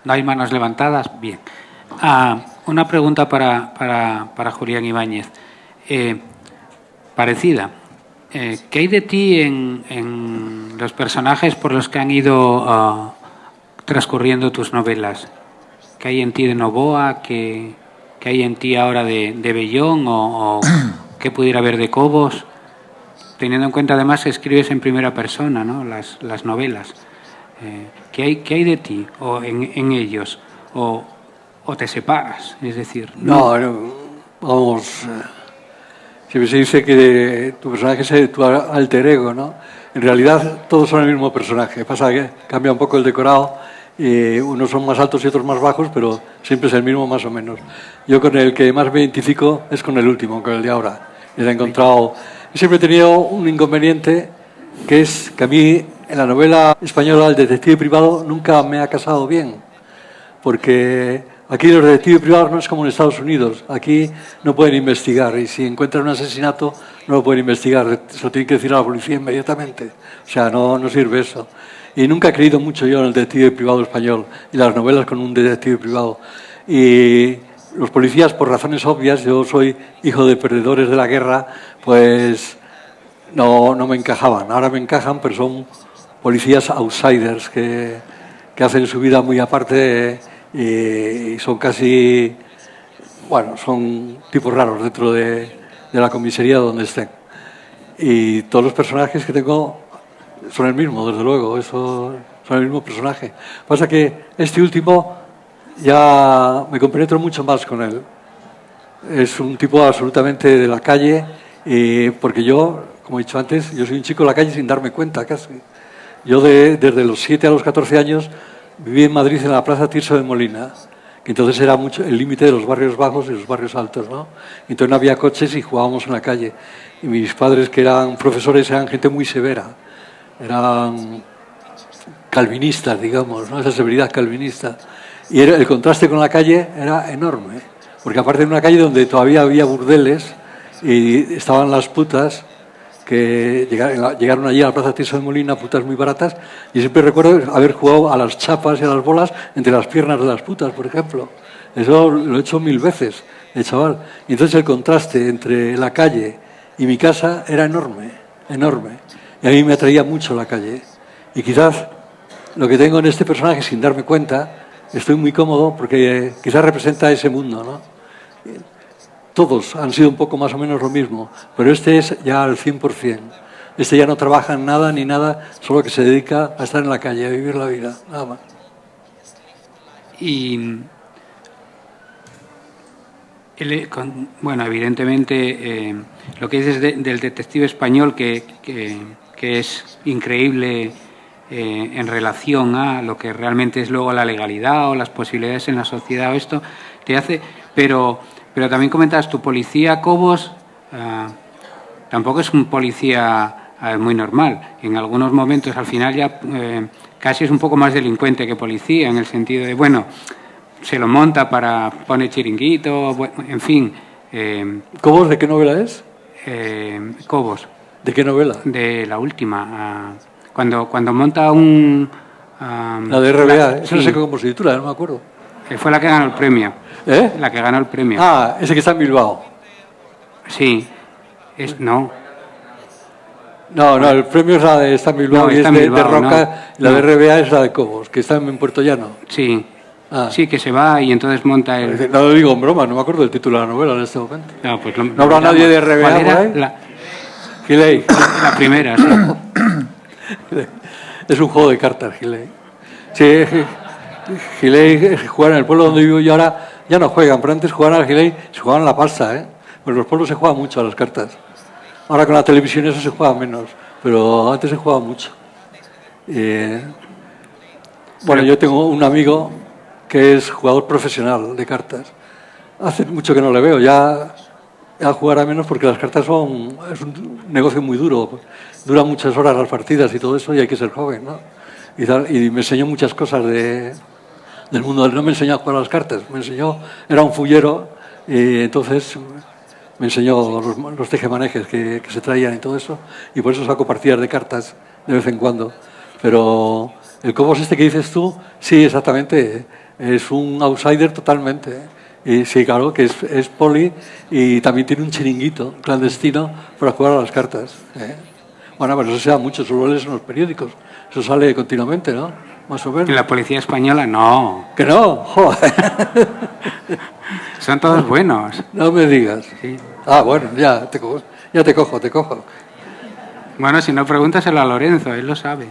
¿No hay manos levantadas? Bien. Una pregunta para Julián Ibáñez. Parecida. ¿Qué hay de ti en los personajes por los que han ido transcurriendo tus novelas? ¿Qué hay en ti de Novoa? ¿Qué hay en ti ahora de Bellón? ¿O qué pudiera haber de Cobos? Teniendo en cuenta además que escribes en primera persona, ¿no? las novelas. ¿Qué hay de ti o en ellos? ¿O te separas? Es decir... No, vamos... Siempre se dice que tu personaje es tu alter ego, ¿no? En realidad todos son el mismo personaje. Pasa que cambia un poco el decorado. Unos son más altos y otros más bajos, pero siempre es el mismo más o menos. Yo con el que más me identifico es con el último, con el de ahora. He encontrado... Siempre he tenido un inconveniente, que es que a mí en la novela española el detective privado nunca me ha casado bien. Porque aquí los detectives privados no es como en Estados Unidos. Aquí no pueden investigar y si encuentran un asesinato no lo pueden investigar. Se lo tienen que decir a la policía inmediatamente. O sea, no sirve eso. Y nunca he creído mucho yo en el detective privado español y las novelas con un detective privado. Y los policías, por razones obvias, yo soy hijo de perdedores de la guerra, pues no me encajaban. Ahora me encajan, pero son policías outsiders que hacen su vida muy aparte y son casi, bueno, son tipos raros dentro de la comisaría donde estén. Y todos los personajes que tengo son el mismo, desde luego, eso, son el mismo personaje. Pasa que este último ya me compenetro mucho más con él. Es un tipo absolutamente de la calle, porque yo, como he dicho antes, yo soy un chico de la calle sin darme cuenta casi. Yo desde los 7 a los 14 años viví en Madrid en la Plaza Tirso de Molina, que entonces era mucho el límite de los barrios bajos y los barrios altos, ¿no? Entonces no había coches y jugábamos en la calle. Y mis padres, que eran profesores, eran gente muy severa. Eran calvinistas, digamos, ¿no? Esa severidad calvinista. Y el contraste con la calle era enorme, porque aparte de una calle donde todavía había burdeles y estaban las putas, que llegaron allí a la Plaza Tirso de Molina, putas muy baratas, y siempre recuerdo haber jugado a las chapas y a las bolas entre las piernas de las putas, por ejemplo. Eso lo he hecho 1000 veces, el chaval. Y entonces el contraste entre la calle y mi casa era enorme, enorme. Y a mí me atraía mucho la calle. Y quizás lo que tengo en este personaje, sin darme cuenta, estoy muy cómodo porque quizás representa ese mundo, ¿no? Todos han sido un poco más o menos lo mismo, pero este es ya al 100%. Este ya no trabaja en nada ni nada, solo que se dedica a estar en la calle, a vivir la vida, nada más. Y bueno, evidentemente lo que dices del detective español que es increíble en relación a lo que realmente es luego la legalidad o las posibilidades en la sociedad o esto te hace, pero también comentabas, tu policía Cobos tampoco es un policía muy normal. En algunos momentos al final ya casi es un poco más delincuente que policía, en el sentido de, bueno, se lo monta pone chiringuito, en fin. ¿Cobos de qué novela es? Cobos. ¿De qué novela? De la última. Cuando monta un... la de RBA, sí. No sé cómo se titula, no me acuerdo. Fue la que ganó el premio. ¿Eh? La que ganó el premio. Ah, ese que está en Bilbao. Sí. No, el premio es la de está en Bilbao, y es de Roca, la de RBA es la de Cobos, que está en Puerto Llano. Sí. Sí, que se va y entonces monta el... No lo digo en broma, no me acuerdo del título de la novela en este momento. No, pues ¿No habrá nadie de RBA por ahí? Gilei. La primera, sí. Es un juego de cartas, Gilei. Sí, Gilei jugar en el pueblo donde vivo yo ahora, ya no juegan, pero antes jugaban al Gilei, se jugaban a la pasta, ¿eh? Pues en los pueblos se juega mucho a las cartas. Ahora con la televisión eso se juega menos, pero antes se jugaba mucho. Bueno, yo tengo un amigo que es jugador profesional de cartas. Hace mucho que no le veo, ya jugará menos porque las cartas es un negocio muy duro. Duran muchas horas las partidas y todo eso y hay que ser joven, ¿no? Y me enseñó muchas cosas del mundo. No me enseñó a jugar a las cartas, era un fullero y entonces me enseñó los tejemanejes que se traían y todo eso y por eso saco partidas de cartas de vez en cuando. Pero el Cobos este que dices tú, sí, exactamente, es un outsider totalmente. Y sí, claro, que es poli y también tiene un chiringuito clandestino para jugar a las cartas. Bueno, pero eso se da mucho, solo lees en los periódicos. Eso sale continuamente, ¿no? Más o menos. En la policía española, no. ¿Que no? Joder. Son todos buenos. No me digas. Sí. Ah, bueno, ya te cojo. Bueno, si no, pregúntaselo a Lorenzo, él lo sabe.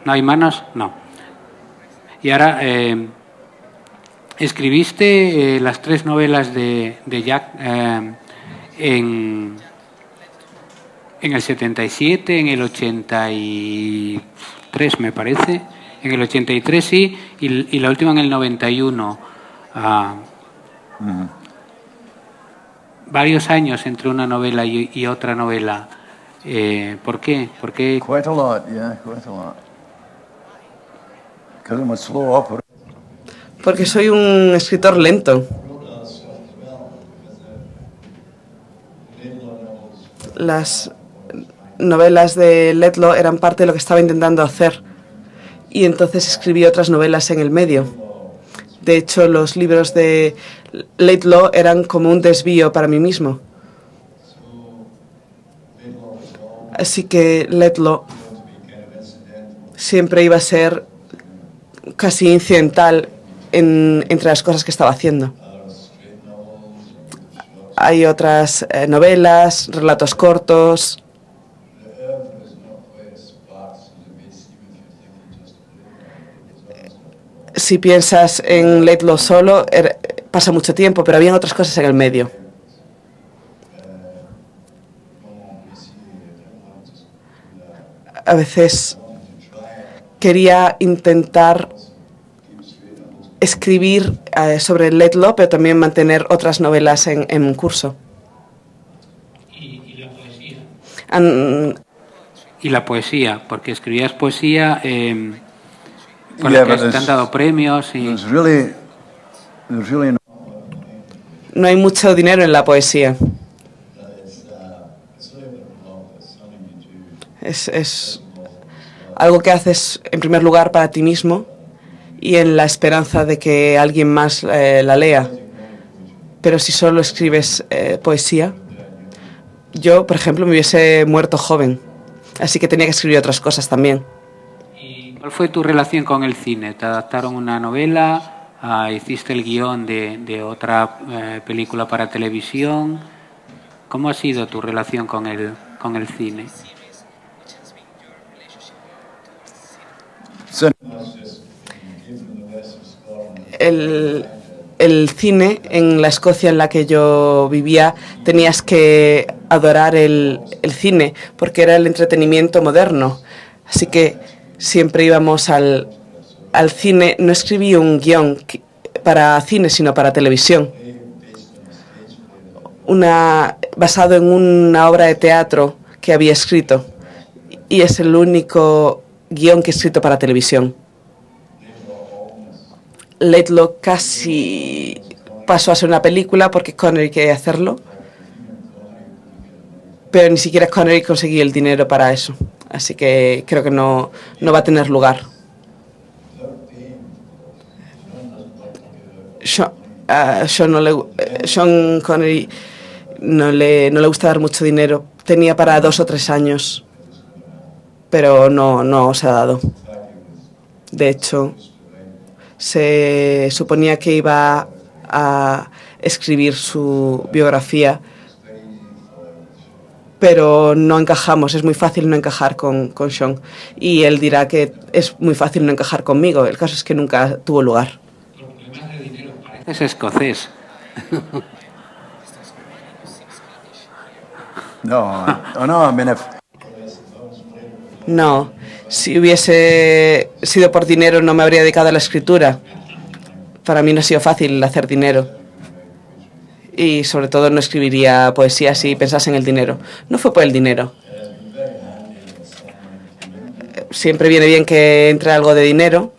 ¿No hay manos? No. Y ahora, escribiste las 3 novelas de Jack en el 77, en el 83 me parece, en el 83 sí, y la última en el 91. Varios años entre una novela y otra novela. ¿Por qué? Quite a lot, yeah, quite a lot. Because I'm a slow up. Porque soy un escritor lento. Las novelas de Letlow eran parte de lo que estaba intentando hacer y entonces escribí otras novelas en el medio. De hecho, los libros de Letlow eran como un desvío para mí mismo. Así que Letlow siempre iba a ser casi incidental entre las cosas que estaba haciendo. Hay otras novelas, relatos cortos. Si piensas en Letlow solo, pasa mucho tiempo, pero había otras cosas en el medio. A veces quería intentar escribir sobre Letlow, pero también mantener otras novelas en curso. ¿Y la poesía? Y la poesía, porque escribías poesía por la que te han dado premios. Y... No hay mucho dinero en la poesía. Es algo que haces en primer lugar para ti mismo y en la esperanza de que alguien más la lea. Pero si solo escribes poesía, yo, por ejemplo, me hubiese muerto joven, así que tenía que escribir otras cosas también. ¿Y cuál fue tu relación con el cine? ¿Te adaptaron una novela? ¿Hiciste el guión de otra película para televisión? ¿Cómo ha sido tu relación con el cine? El cine, en la Escocia en la que yo vivía, tenías que adorar el cine, porque era el entretenimiento moderno. Así que siempre íbamos al cine. No escribí un guión para cine, sino para televisión. Basado en una obra de teatro que había escrito. Y es el único guión que he escrito para televisión. Laidlaw casi pasó a ser una película porque Connery quería hacerlo, pero ni siquiera Connery consiguió el dinero para eso, así que creo que no va a tener lugar. Sean Connery no le gusta dar mucho dinero. Tenía para 2 o 3 años, pero no se ha dado. De hecho, se suponía que iba a escribir su biografía, pero no encajamos. Es muy fácil no encajar con Sean, y él dirá que es muy fácil no encajar conmigo. El caso es que nunca tuvo lugar. Es escocés. No, si hubiese sido por dinero no me habría dedicado a la escritura. Para mí no ha sido fácil hacer dinero. Y sobre todo no escribiría poesía si pensase en el dinero. No fue por el dinero. Siempre viene bien que entre algo de dinero.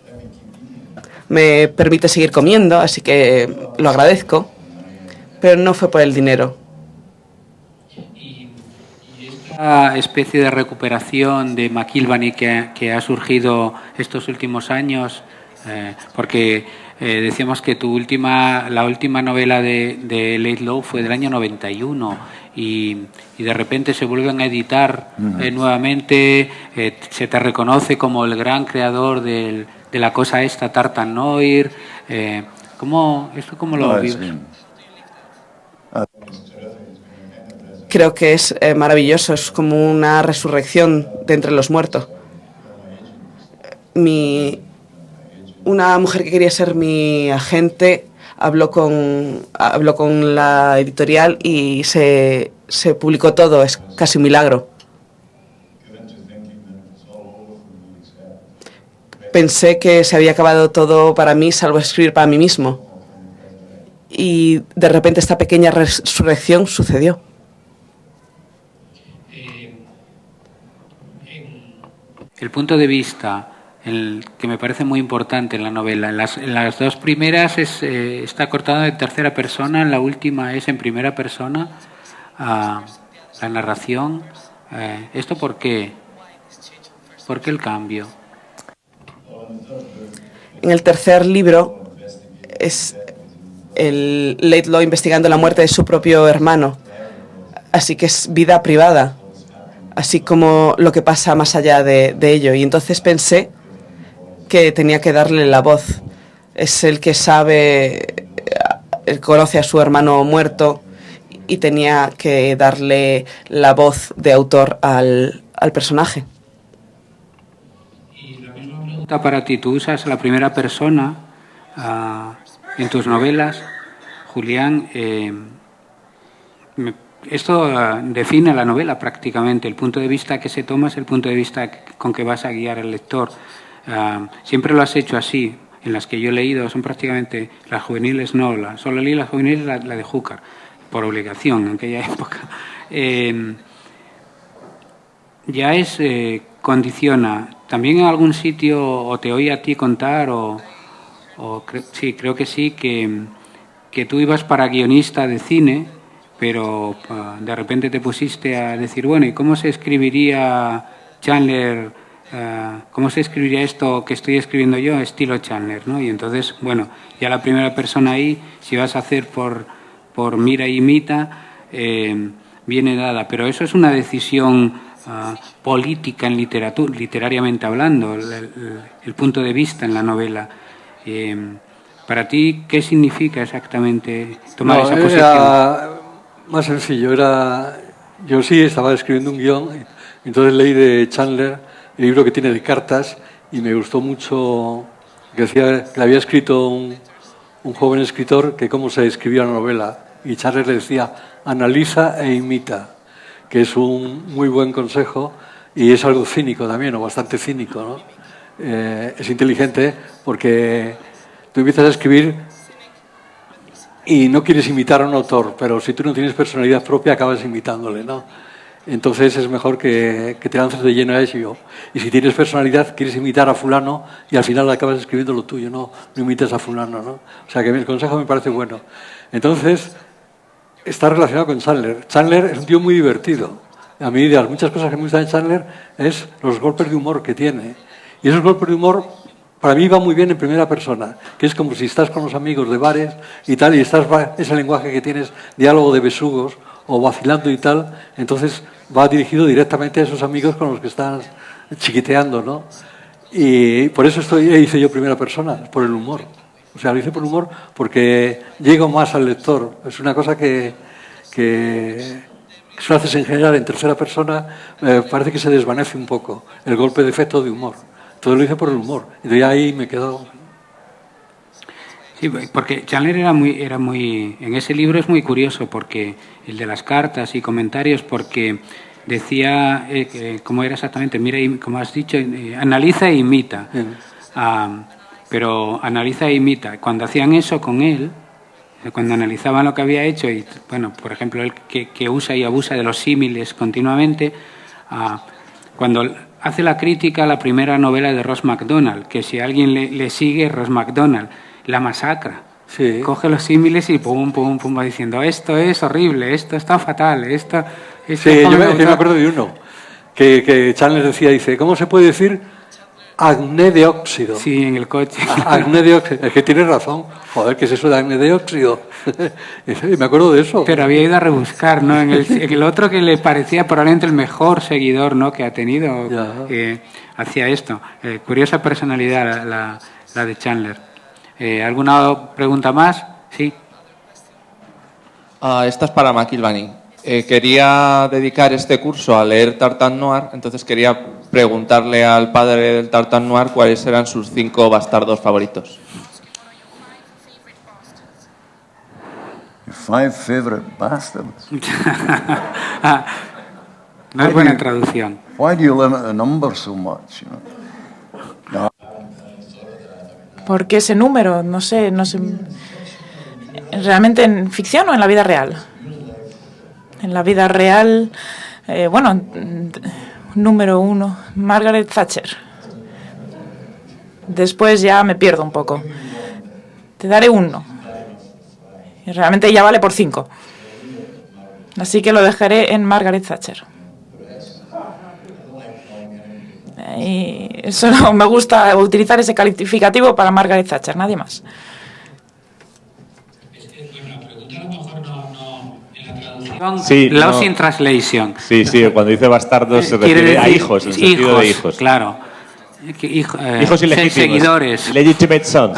Me permite seguir comiendo, así que lo agradezco. Pero no fue por el dinero. Esta especie de recuperación de McIlvanney que ha surgido estos últimos años, porque decíamos que la última novela de Laidlaw fue del año 91 y de repente se vuelven a editar nuevamente, se te reconoce como el gran creador de la cosa esta, Tartan Noir. ¿Cómo lo vives? Creo que es maravilloso, es como una resurrección de entre los muertos. Una mujer que quería ser mi agente habló con la editorial y se publicó todo. Es casi un milagro. Pensé que se había acabado todo para mí, salvo escribir para mí mismo. Y de repente esta pequeña resurrección sucedió. El punto de vista, que me parece muy importante en la novela. En las 2 primeras está cortado en tercera persona, en la última es en primera persona, la narración. ¿Esto por qué? ¿Por qué el cambio? En el tercer libro es el Laidlaw investigando la muerte de su propio hermano, así que es vida privada, así como lo que pasa más allá de ello. Y entonces pensé que tenía que darle la voz. Es el que sabe, él conoce a su hermano muerto y tenía que darle la voz de autor al personaje. Y la misma pregunta para ti, tú usas la primera persona en tus novelas, Julián. Esto define la novela prácticamente. El punto de vista que se toma es el punto de vista con que vas a guiar al lector. Siempre lo has hecho así. En las que yo he leído son prácticamente las juveniles, solo leí las juveniles, la de Hooker, por obligación en aquella época. Condiciona. También en algún sitio, o te oí a ti contar, sí, creo que sí, que tú ibas para guionista de cine, pero de repente te pusiste a decir, bueno, ¿y cómo se escribiría Chandler? ¿Cómo se escribiría esto que estoy escribiendo yo, estilo Chandler, ¿no? Y entonces, bueno, ya la primera persona ahí, si vas a hacer por mira y imita, viene dada. Pero eso es una decisión política en literatura, literariamente hablando, el punto de vista en la novela. Para ti, ¿qué significa exactamente tomar esa posición? Era más sencillo. Yo sí estaba escribiendo un guión, entonces leí de Chandler el libro que tiene de cartas y me gustó mucho, que decía que había escrito un joven escritor que cómo se escribía una novela, y Chandler le decía analiza e imita, que es un muy buen consejo y es algo cínico también, o bastante cínico, ¿no? Es inteligente porque tú empiezas a escribir y no quieres imitar a un autor, pero si tú no tienes personalidad propia acabas imitándole, ¿no? entonces es mejor que te lances de lleno a ello. Y si tienes personalidad, quieres imitar a fulano y al final acabas escribiendo lo tuyo, no imites a fulano, ¿no? O sea que el consejo me parece bueno. Entonces, está relacionado con Chandler. Chandler es un tío muy divertido. A mí, de las muchas cosas que me gustan de Chandler, es los golpes de humor que tiene. Y esos golpes de humor, para mí, van muy bien en primera persona, que es como si estás con los amigos de bares y tal, y estás ese lenguaje que tienes, diálogo de besugos o vacilando y tal, entonces va dirigido directamente a esos amigos con los que estás chiquiteando, ¿no? Y por eso hice yo primera persona, por el humor. O sea, lo hice por el humor porque llego más al lector. Es una cosa que si lo haces en general en tercera persona, parece que se desvanece un poco el golpe de efecto de humor. Entonces lo hice por el humor. Y de ahí me quedo. Sí, porque Chandler era muy... En ese libro es muy curioso, porque el de las cartas y comentarios, porque decía, ¿cómo era exactamente? Mira, como has dicho, analiza e imita. Pero analiza e imita. Cuando hacían eso con él, cuando analizaban lo que había hecho, y bueno, por ejemplo, él que usa y abusa de los símiles continuamente, cuando hace la crítica a la primera novela de Ross MacDonald, que si alguien le sigue, Ross MacDonald, la masacra. Sí. Coge los símiles y pum, pum, pum, va diciendo, esto es horrible, esto está fatal, esto sí, yo me acuerdo de uno, que Chandler decía, dice, ¿cómo se puede decir acné de óxido? Sí, en el coche. Acné de óxido, es que tienes razón. Joder, ¿qué es eso de acné de óxido? Me acuerdo de eso. Pero había ido a rebuscar, ¿no? En el otro que le parecía probablemente el mejor seguidor, ¿no?, que ha tenido hacia esto. Curiosa personalidad la de Chandler. ¿Alguna pregunta más? Sí. Esta es para McIlvany. Quería dedicar este curso a leer Tartan Noir, entonces quería preguntarle al padre del Tartan Noir cuáles eran sus 5 bastardos favoritos. 5 favorite bastards. No es buena traducción. Why do you limit the number so much? You know? No. ¿Por qué ese número? No sé. ¿Realmente en ficción o en la vida real? En la vida real, número 1, Margaret Thatcher. Después ya me pierdo un poco. Te daré 1. Y realmente ya vale por 5. Así que lo dejaré en Margaret Thatcher. Y solo me gusta utilizar ese calificativo para Margaret Thatcher, nadie más. Sí, Lost in Translation. Sí, cuando dice bastardos se refiere a hijos, en el sentido de hijos. Claro. Hijos ilegítimos. Seguidores. Legitimate sons.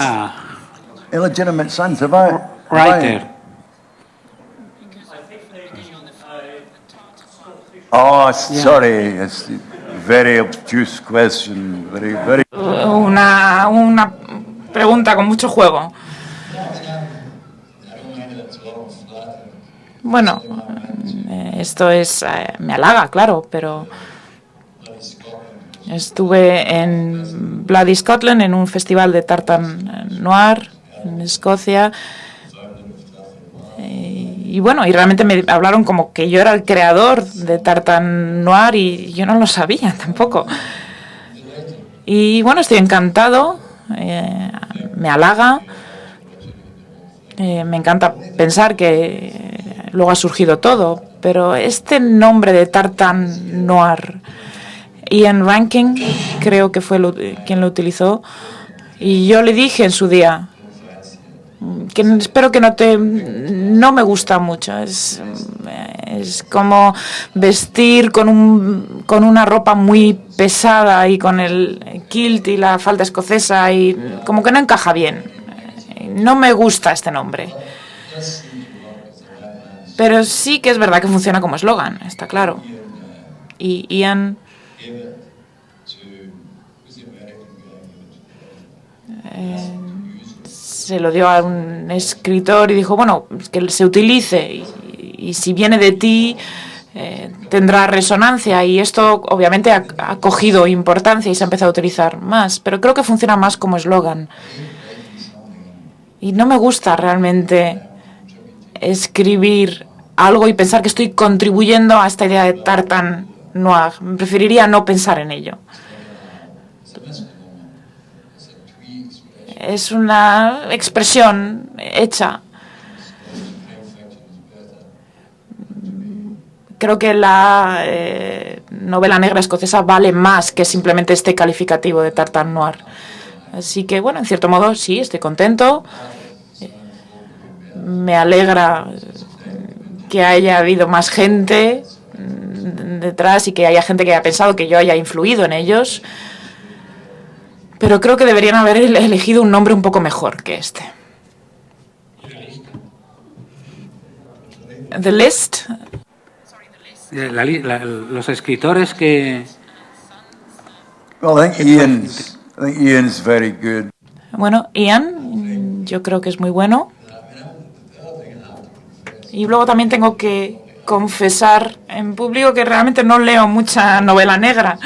Illegitimate sons. Writer. Oh, sorry. It's a very obtuse question. Very. Una pregunta con mucho juego. Bueno, esto me halaga, claro, pero estuve en Bloody Scotland, en un festival de Tartan Noir en Escocia, y realmente me hablaron como que yo era el creador de Tartan Noir y yo no lo sabía tampoco. Y bueno, estoy encantado, me halaga, me encanta pensar que luego ha surgido todo, pero este nombre de Tartan Noir, Ian Rankin creo que fue quien lo utilizó, y yo le dije en su día que espero que no me gusta mucho, es como vestir con una ropa muy pesada y con el kilt y la falda escocesa y como que no encaja bien, no me gusta este nombre. Pero sí que es verdad que funciona como eslogan, está claro. Y Ian se lo dio a un escritor y dijo, bueno, que se utilice y si viene de ti tendrá resonancia, y esto obviamente ha cogido importancia y se ha empezado a utilizar más, pero creo que funciona más como eslogan. Y no me gusta realmente escribir algo y pensar que estoy contribuyendo a esta idea de tartan noir. Preferiría no pensar en ello. Es una expresión hecha. Creo que la novela negra escocesa vale más que simplemente este calificativo de tartan noir. Así que, bueno, en cierto modo, sí, estoy contento. Me alegra que haya habido más gente detrás y que haya gente que haya pensado que yo haya influido en ellos. Pero creo que deberían haber elegido un nombre un poco mejor que este. The List. Los escritores que... Well, I think Ian's very good. Bueno, Ian, yo creo que es muy bueno. Y luego también tengo que confesar en público que realmente no leo mucha novela negra.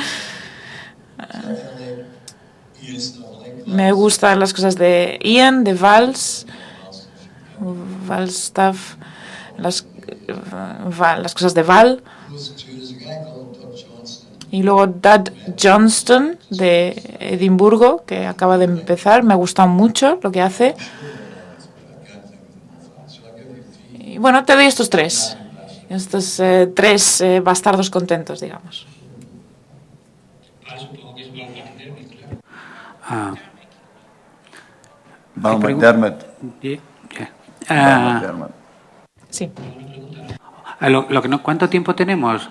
Me gustan las cosas de Ian, de Valls, Falstaff, las cosas de Val. Y luego Dud Johnston, de Edimburgo, que acaba de empezar. Me ha gustado mucho lo que hace. Y bueno, te doy estos tres. Estos tres bastardos contentos, digamos. Val McDermott. Sí. ¿Cuánto tiempo tenemos?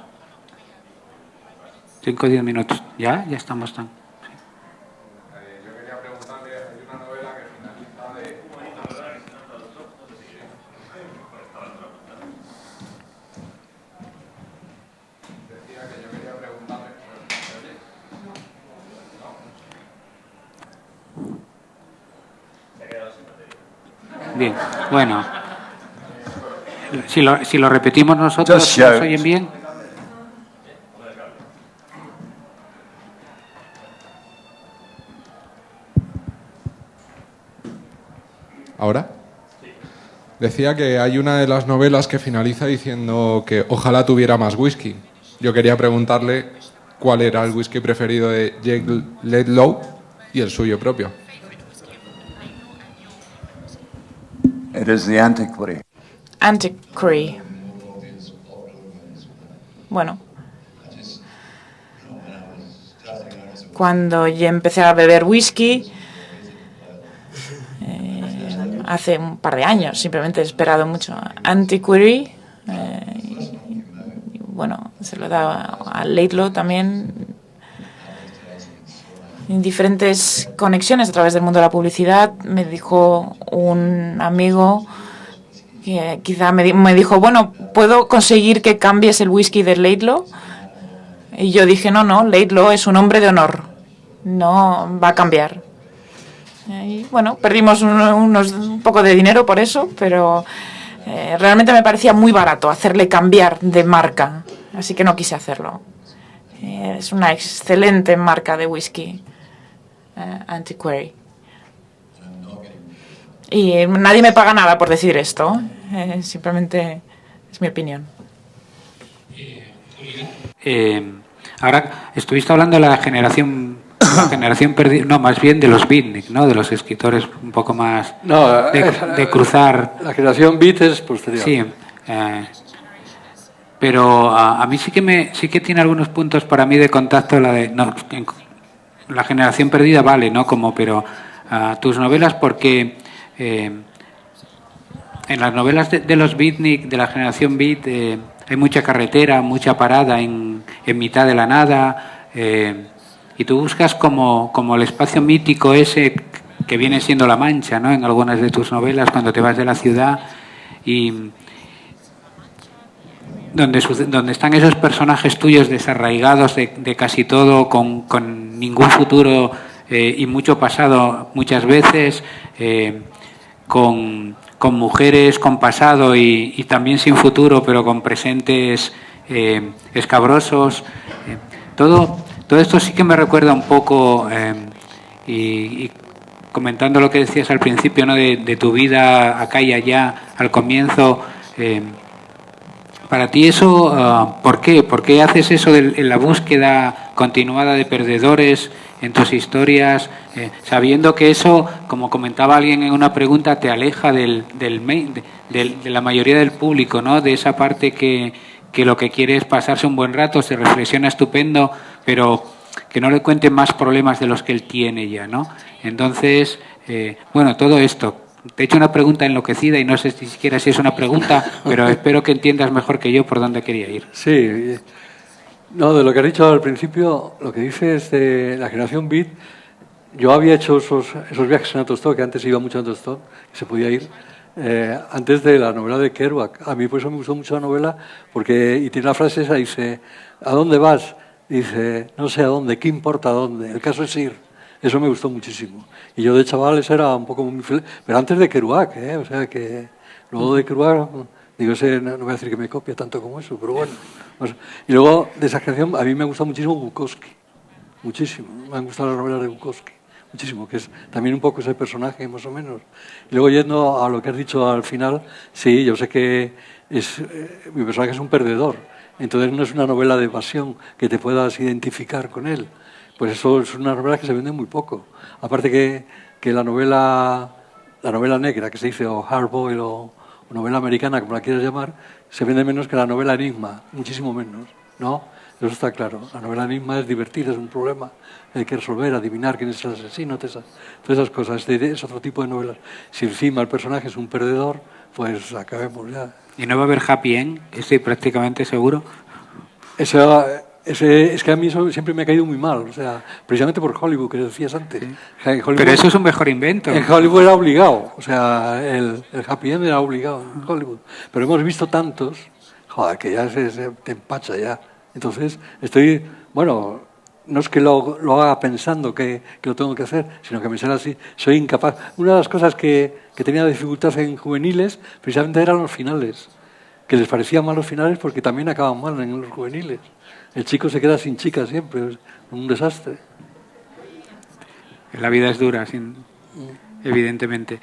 5 o 10 minutos. ¿Ya? Ya estamos tan... Yo quería preguntarle, hay una novela que finaliza de... Decía que yo quería preguntarle... Bien, bueno. Si lo repetimos nosotros, ¿nos oyen bien? ¿Ahora? Decía que hay una de las novelas que finaliza diciendo que ojalá tuviera más whisky. Yo quería preguntarle cuál era el whisky preferido de Jake Laidlaw y el suyo propio. It is the Antiquary. Antiquary. Bueno. Cuando yo empecé a beber whisky, hace un par de años, simplemente he esperado mucho. Antiquary, bueno, se lo he dado a Laidlaw también. En diferentes conexiones a través del mundo de la publicidad, me dijo un amigo que quizá me dijo, bueno, ¿puedo conseguir que cambies el whisky de Laidlaw? Y yo dije, no, Laidlaw es un hombre de honor, no va a cambiar. Y bueno, perdimos un poco de dinero por eso, pero realmente me parecía muy barato hacerle cambiar de marca, así que no quise hacerlo. Es una excelente marca de whisky, Antiquary. Y nadie me paga nada por decir esto, simplemente es mi opinión. Ahora estuviste hablando de la generación perdida, no, más bien de los beatnik, ¿no? De los escritores un poco más de cruzar. La generación beat es posterior. Sí, pero a mí sí que tiene algunos puntos para mí de contacto la generación perdida, vale, ¿no? Pero tus novelas, porque en las novelas de los beatnik, de la generación beat, hay mucha carretera, mucha parada en mitad de la nada, y tú buscas como el espacio mítico ese que viene siendo La Mancha, ¿no? En algunas de tus novelas, cuando te vas de la ciudad, y donde están esos personajes tuyos desarraigados de casi todo, con ningún futuro y mucho pasado muchas veces, con mujeres con pasado y también sin futuro, pero con presentes escabrosos. Todo esto sí que me recuerda un poco, y comentando lo que decías al principio, ¿no? de tu vida acá y allá, al comienzo, Para ti eso, ¿por qué? ¿Por qué haces eso en la búsqueda continuada de perdedores en tus historias, sabiendo que eso, como comentaba alguien en una pregunta, te aleja de la mayoría del público, ¿no? De esa parte que lo que quiere es pasarse un buen rato, se reflexiona estupendo, pero que no le cuenten más problemas de los que él tiene ya, ¿no? Entonces, bueno, todo esto. Te he hecho una pregunta enloquecida y no sé si siquiera si es una pregunta, pero espero que entiendas mejor que yo por dónde quería ir. Sí, no, de lo que has dicho al principio, lo que dices de la generación Beat, yo había hecho esos viajes en autostop, que antes iba mucho en autostop, que se podía ir, antes de la novela de Kerouac. A mí por eso me gustó mucho la novela, y tiene la frase esa, dice, ¿a dónde vas? Dice, no sé a dónde, ¿qué importa a dónde? El caso es ir. Eso me gustó muchísimo. Y yo de chavales era un poco muy feliz, pero antes de Kerouac, o sea que luego de Kerouac, digo, no voy a decir que me copia tanto como eso, pero bueno. Y luego de esa generación a mí me gusta muchísimo Bukowski, muchísimo. Me han gustado las novelas de Bukowski, muchísimo, que es también un poco ese personaje más o menos. Y luego yendo a lo que has dicho al final, sí, yo sé que mi personaje es un perdedor, entonces no es una novela de pasión que te puedas identificar con él. Pues eso es una novela que se vende muy poco. Aparte que la novela negra, que se dice, o hardboiled, o novela americana, como la quieras llamar, se vende menos que la novela enigma, muchísimo menos, ¿no? Eso está claro. La novela enigma es divertida, es un problema, hay que resolver, adivinar quién es el asesino, todas esas cosas. Es otro tipo de novelas. Si encima el personaje es un perdedor, pues acabemos ya. ¿Y no va a haber happy end? Estoy prácticamente seguro. Es que a mí eso siempre me ha caído muy mal, o sea, precisamente por Hollywood, que decías antes. Sí. Pero eso es un mejor invento. En Hollywood era obligado, o sea, el happy end era obligado en Hollywood. Pero hemos visto tantos, joder, que ya te empacha ya. Entonces, bueno, no es que lo haga pensando que lo tengo que hacer, sino que me sale así, soy incapaz. Una de las cosas que tenía dificultad en juveniles, precisamente eran los finales, que les parecían mal los finales porque también acaban mal en los juveniles. El chico se queda sin chica siempre, es un desastre. La vida es dura, evidentemente.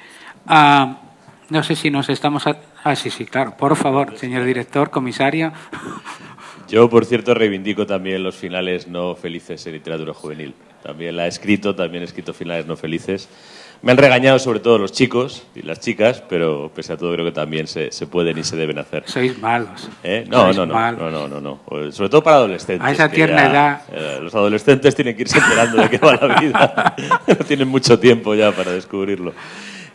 No sé si nos estamos... sí, claro. Por favor, señor director, comisario. Yo, por cierto, reivindico también los finales no felices en literatura juvenil. También he escrito finales no felices. Me han regañado sobre todo los chicos y las chicas, pero pese a todo creo que también se pueden y se deben hacer. Sois malos. No. Sobre todo para adolescentes. A esa tierna edad. Los adolescentes tienen que irse enterando de qué va la vida. No tienen mucho tiempo ya para descubrirlo.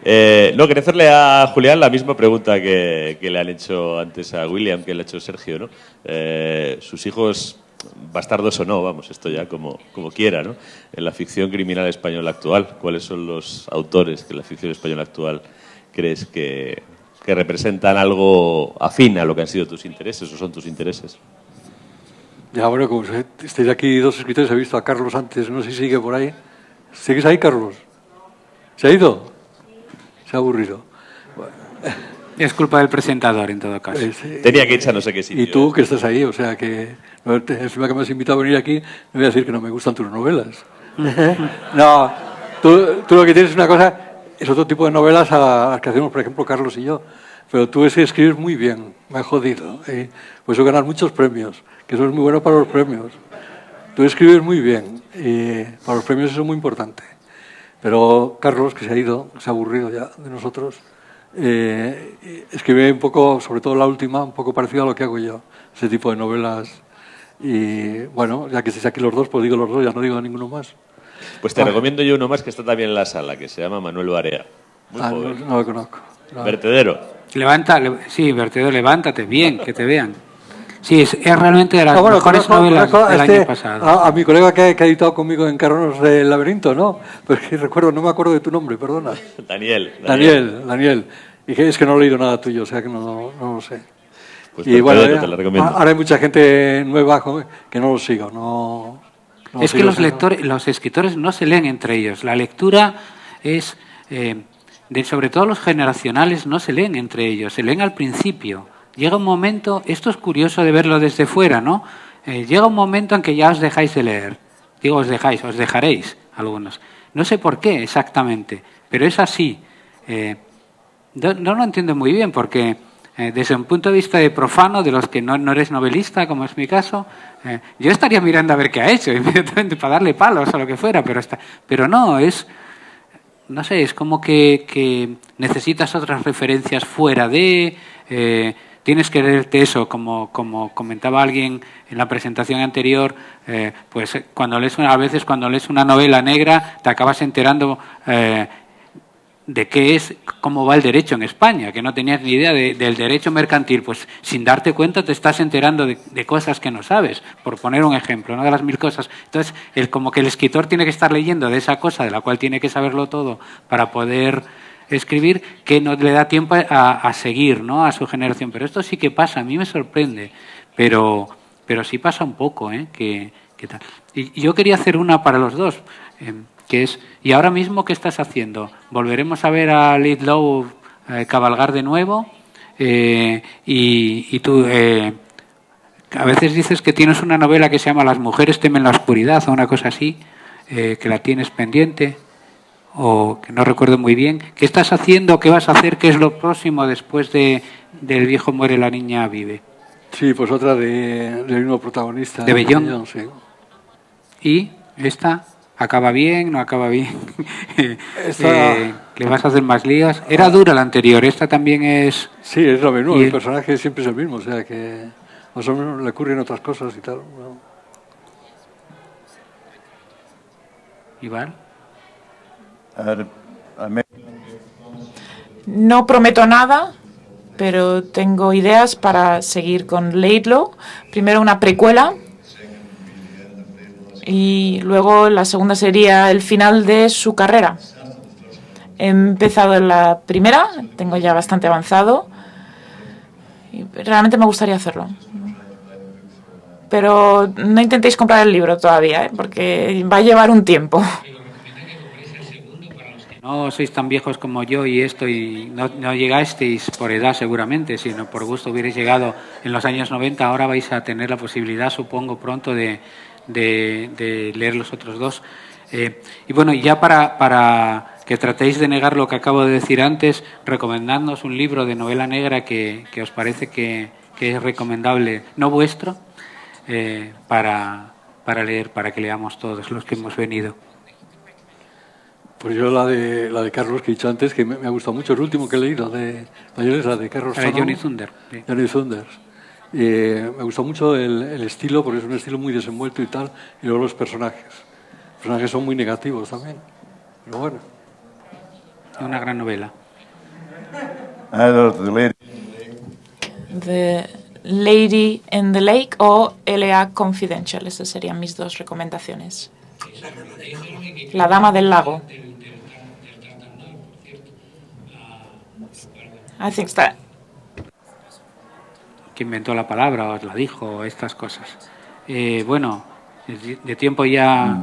Quería hacerle a Julián la misma pregunta que le han hecho antes a William, que le ha hecho Sergio, ¿no? Sus hijos, bastardos o no, vamos, esto ya como quiera, ¿no? En la ficción criminal española actual, ¿cuáles son los autores que en la ficción española actual crees que representan algo afín a lo que han sido tus intereses o son tus intereses? Ya, bueno, como estáis aquí dos escritores, he visto a Carlos antes, no sé si sigue por ahí. ¿Sigues ahí, Carlos? ¿Se ha ido? Se ha aburrido. Bueno. Es culpa del presentador, en todo caso. Tenía que irse a no sé qué sitio. Y tú, que estás ahí, o sea que... Encima que me has invitado a venir aquí, no voy a decir que no me gustan tus novelas. No, tú lo que tienes es una cosa, es otro tipo de novelas a las que hacemos, por ejemplo, Carlos y yo. Pero tú escribes muy bien, me has jodido. Pues eso ganas muchos premios, que eso es muy bueno para los premios. Tú escribes muy bien, y para los premios eso es muy importante. Pero Carlos, que se ha ido, se ha aburrido ya de nosotros, escribe un poco, sobre todo la última, un poco parecido a lo que hago yo, ese tipo de novelas. Y bueno, ya que estáis aquí los dos, pues digo los dos, ya no digo ninguno más. Pues te recomiendo yo uno más que está también en la sala, que se llama Manuel Barea. No lo conozco. No. Vertedero. Vertedero, levántate, bien, que te vean. Sí, es realmente de las mejores novelas del año pasado. A mi colega que ha editado conmigo en Carronos del Laberinto, ¿no? Porque no me acuerdo de tu nombre, perdona. Daniel. Y es que no he leído nada tuyo, o sea que no lo sé. Pues y bueno, te lo recomiendo. Ahora hay mucha gente nueva que no lo sigo. Es que los escritores no se leen entre ellos. La lectura es, sobre todo los generacionales, no se leen entre ellos, se leen al principio. Llega un momento, esto es curioso de verlo desde fuera, ¿no? Llega un momento en que ya os dejáis de leer. Digo, os dejaréis algunos. No sé por qué exactamente, pero es así. No lo entiendo muy bien porque Desde un punto de vista de profano, de los que no eres novelista, como es mi caso, yo estaría mirando a ver qué ha hecho, inmediatamente para darle palos o lo que fuera, pero no, no sé, es como que necesitas otras referencias fuera de... tienes que leerte eso, como comentaba alguien en la presentación anterior, pues a veces cuando lees una novela negra te acabas enterando de qué es, cómo va el derecho en España, que no tenías ni idea del derecho mercantil, pues sin darte cuenta te estás enterando de cosas que no sabes, por poner un ejemplo, no de las mil cosas. Entonces, como que el escritor tiene que estar leyendo de esa cosa de la cual tiene que saberlo todo para poder escribir, que no le da tiempo a seguir, ¿no?, a su generación. Pero esto sí que pasa, a mí me sorprende, pero sí pasa un poco, que tal. Y yo quería hacer una para los dos, que es, ¿y ahora mismo qué estás haciendo? ¿Volveremos a ver a Laidlaw cabalgar de nuevo? Y tú, a veces dices que tienes una novela que se llama Las mujeres temen la oscuridad, o una cosa así, que la tienes pendiente, o que no recuerdo muy bien. ¿Qué estás haciendo? ¿Qué vas a hacer? ¿Qué es lo próximo después del viejo muere, la niña vive? Sí, pues otra del mismo protagonista. De Bellón. Bellón, sí. ¿Y esta? ¿Acaba bien? ¿No acaba bien? ¿Le vas a hacer más lías? Era dura la anterior, esta también es... Sí, es lo mismo, el personaje siempre es el mismo, o sea que más o menos le ocurren otras cosas y tal, ¿no? ¿Igual? No prometo nada, pero tengo ideas para seguir con Laidlaw. Primero una precuela y luego la segunda sería el final de su carrera. He empezado en la primera, tengo ya bastante avanzado y realmente me gustaría hacerlo. Pero no intentéis comprar el libro todavía, porque va a llevar un tiempo. No sois tan viejos como yo y no llegasteis por edad seguramente, sino por gusto hubierais llegado en los años 90. Ahora vais a tener la posibilidad, supongo, pronto de leer los otros dos. Y bueno, ya para que tratéis de negar lo que acabo de decir antes, recomendadnos un libro de novela negra que os parece que es recomendable, no vuestro, para leer, para que leamos todos los que hemos venido. Pues yo la de Carlos que he dicho antes, que me ha gustado mucho, el último que he leído de mayores, la de Carlos Johnny Thunder. Sí. Johnny Thunder. Me gustó mucho el estilo, porque es un estilo muy desenvuelto y tal, y luego los personajes. Los personajes son muy negativos también, pero bueno. Es una gran novela. The Lady in the Lake o L.A. Confidential, esas serían mis dos recomendaciones. La Dama del Lago. I think that. ¿Quién inventó la palabra? ¿Os la dijo? Estas cosas. Bueno, de tiempo ya...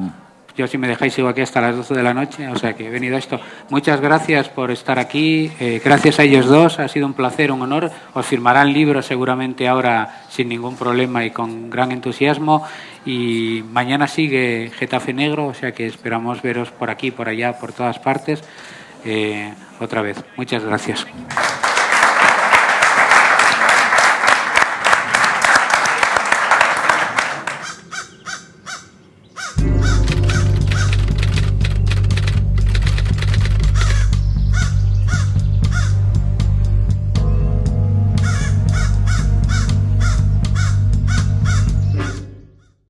Yo, si me dejáis, sigo aquí hasta las 12 de la noche, o sea que he venido a esto. Muchas gracias por estar aquí. Gracias a ellos dos, ha sido un placer, un honor. Os firmarán libros seguramente ahora sin ningún problema y con gran entusiasmo. Y mañana sigue Getafe Negro, o sea que esperamos veros por aquí, por allá, por todas partes. Otra vez, muchas gracias.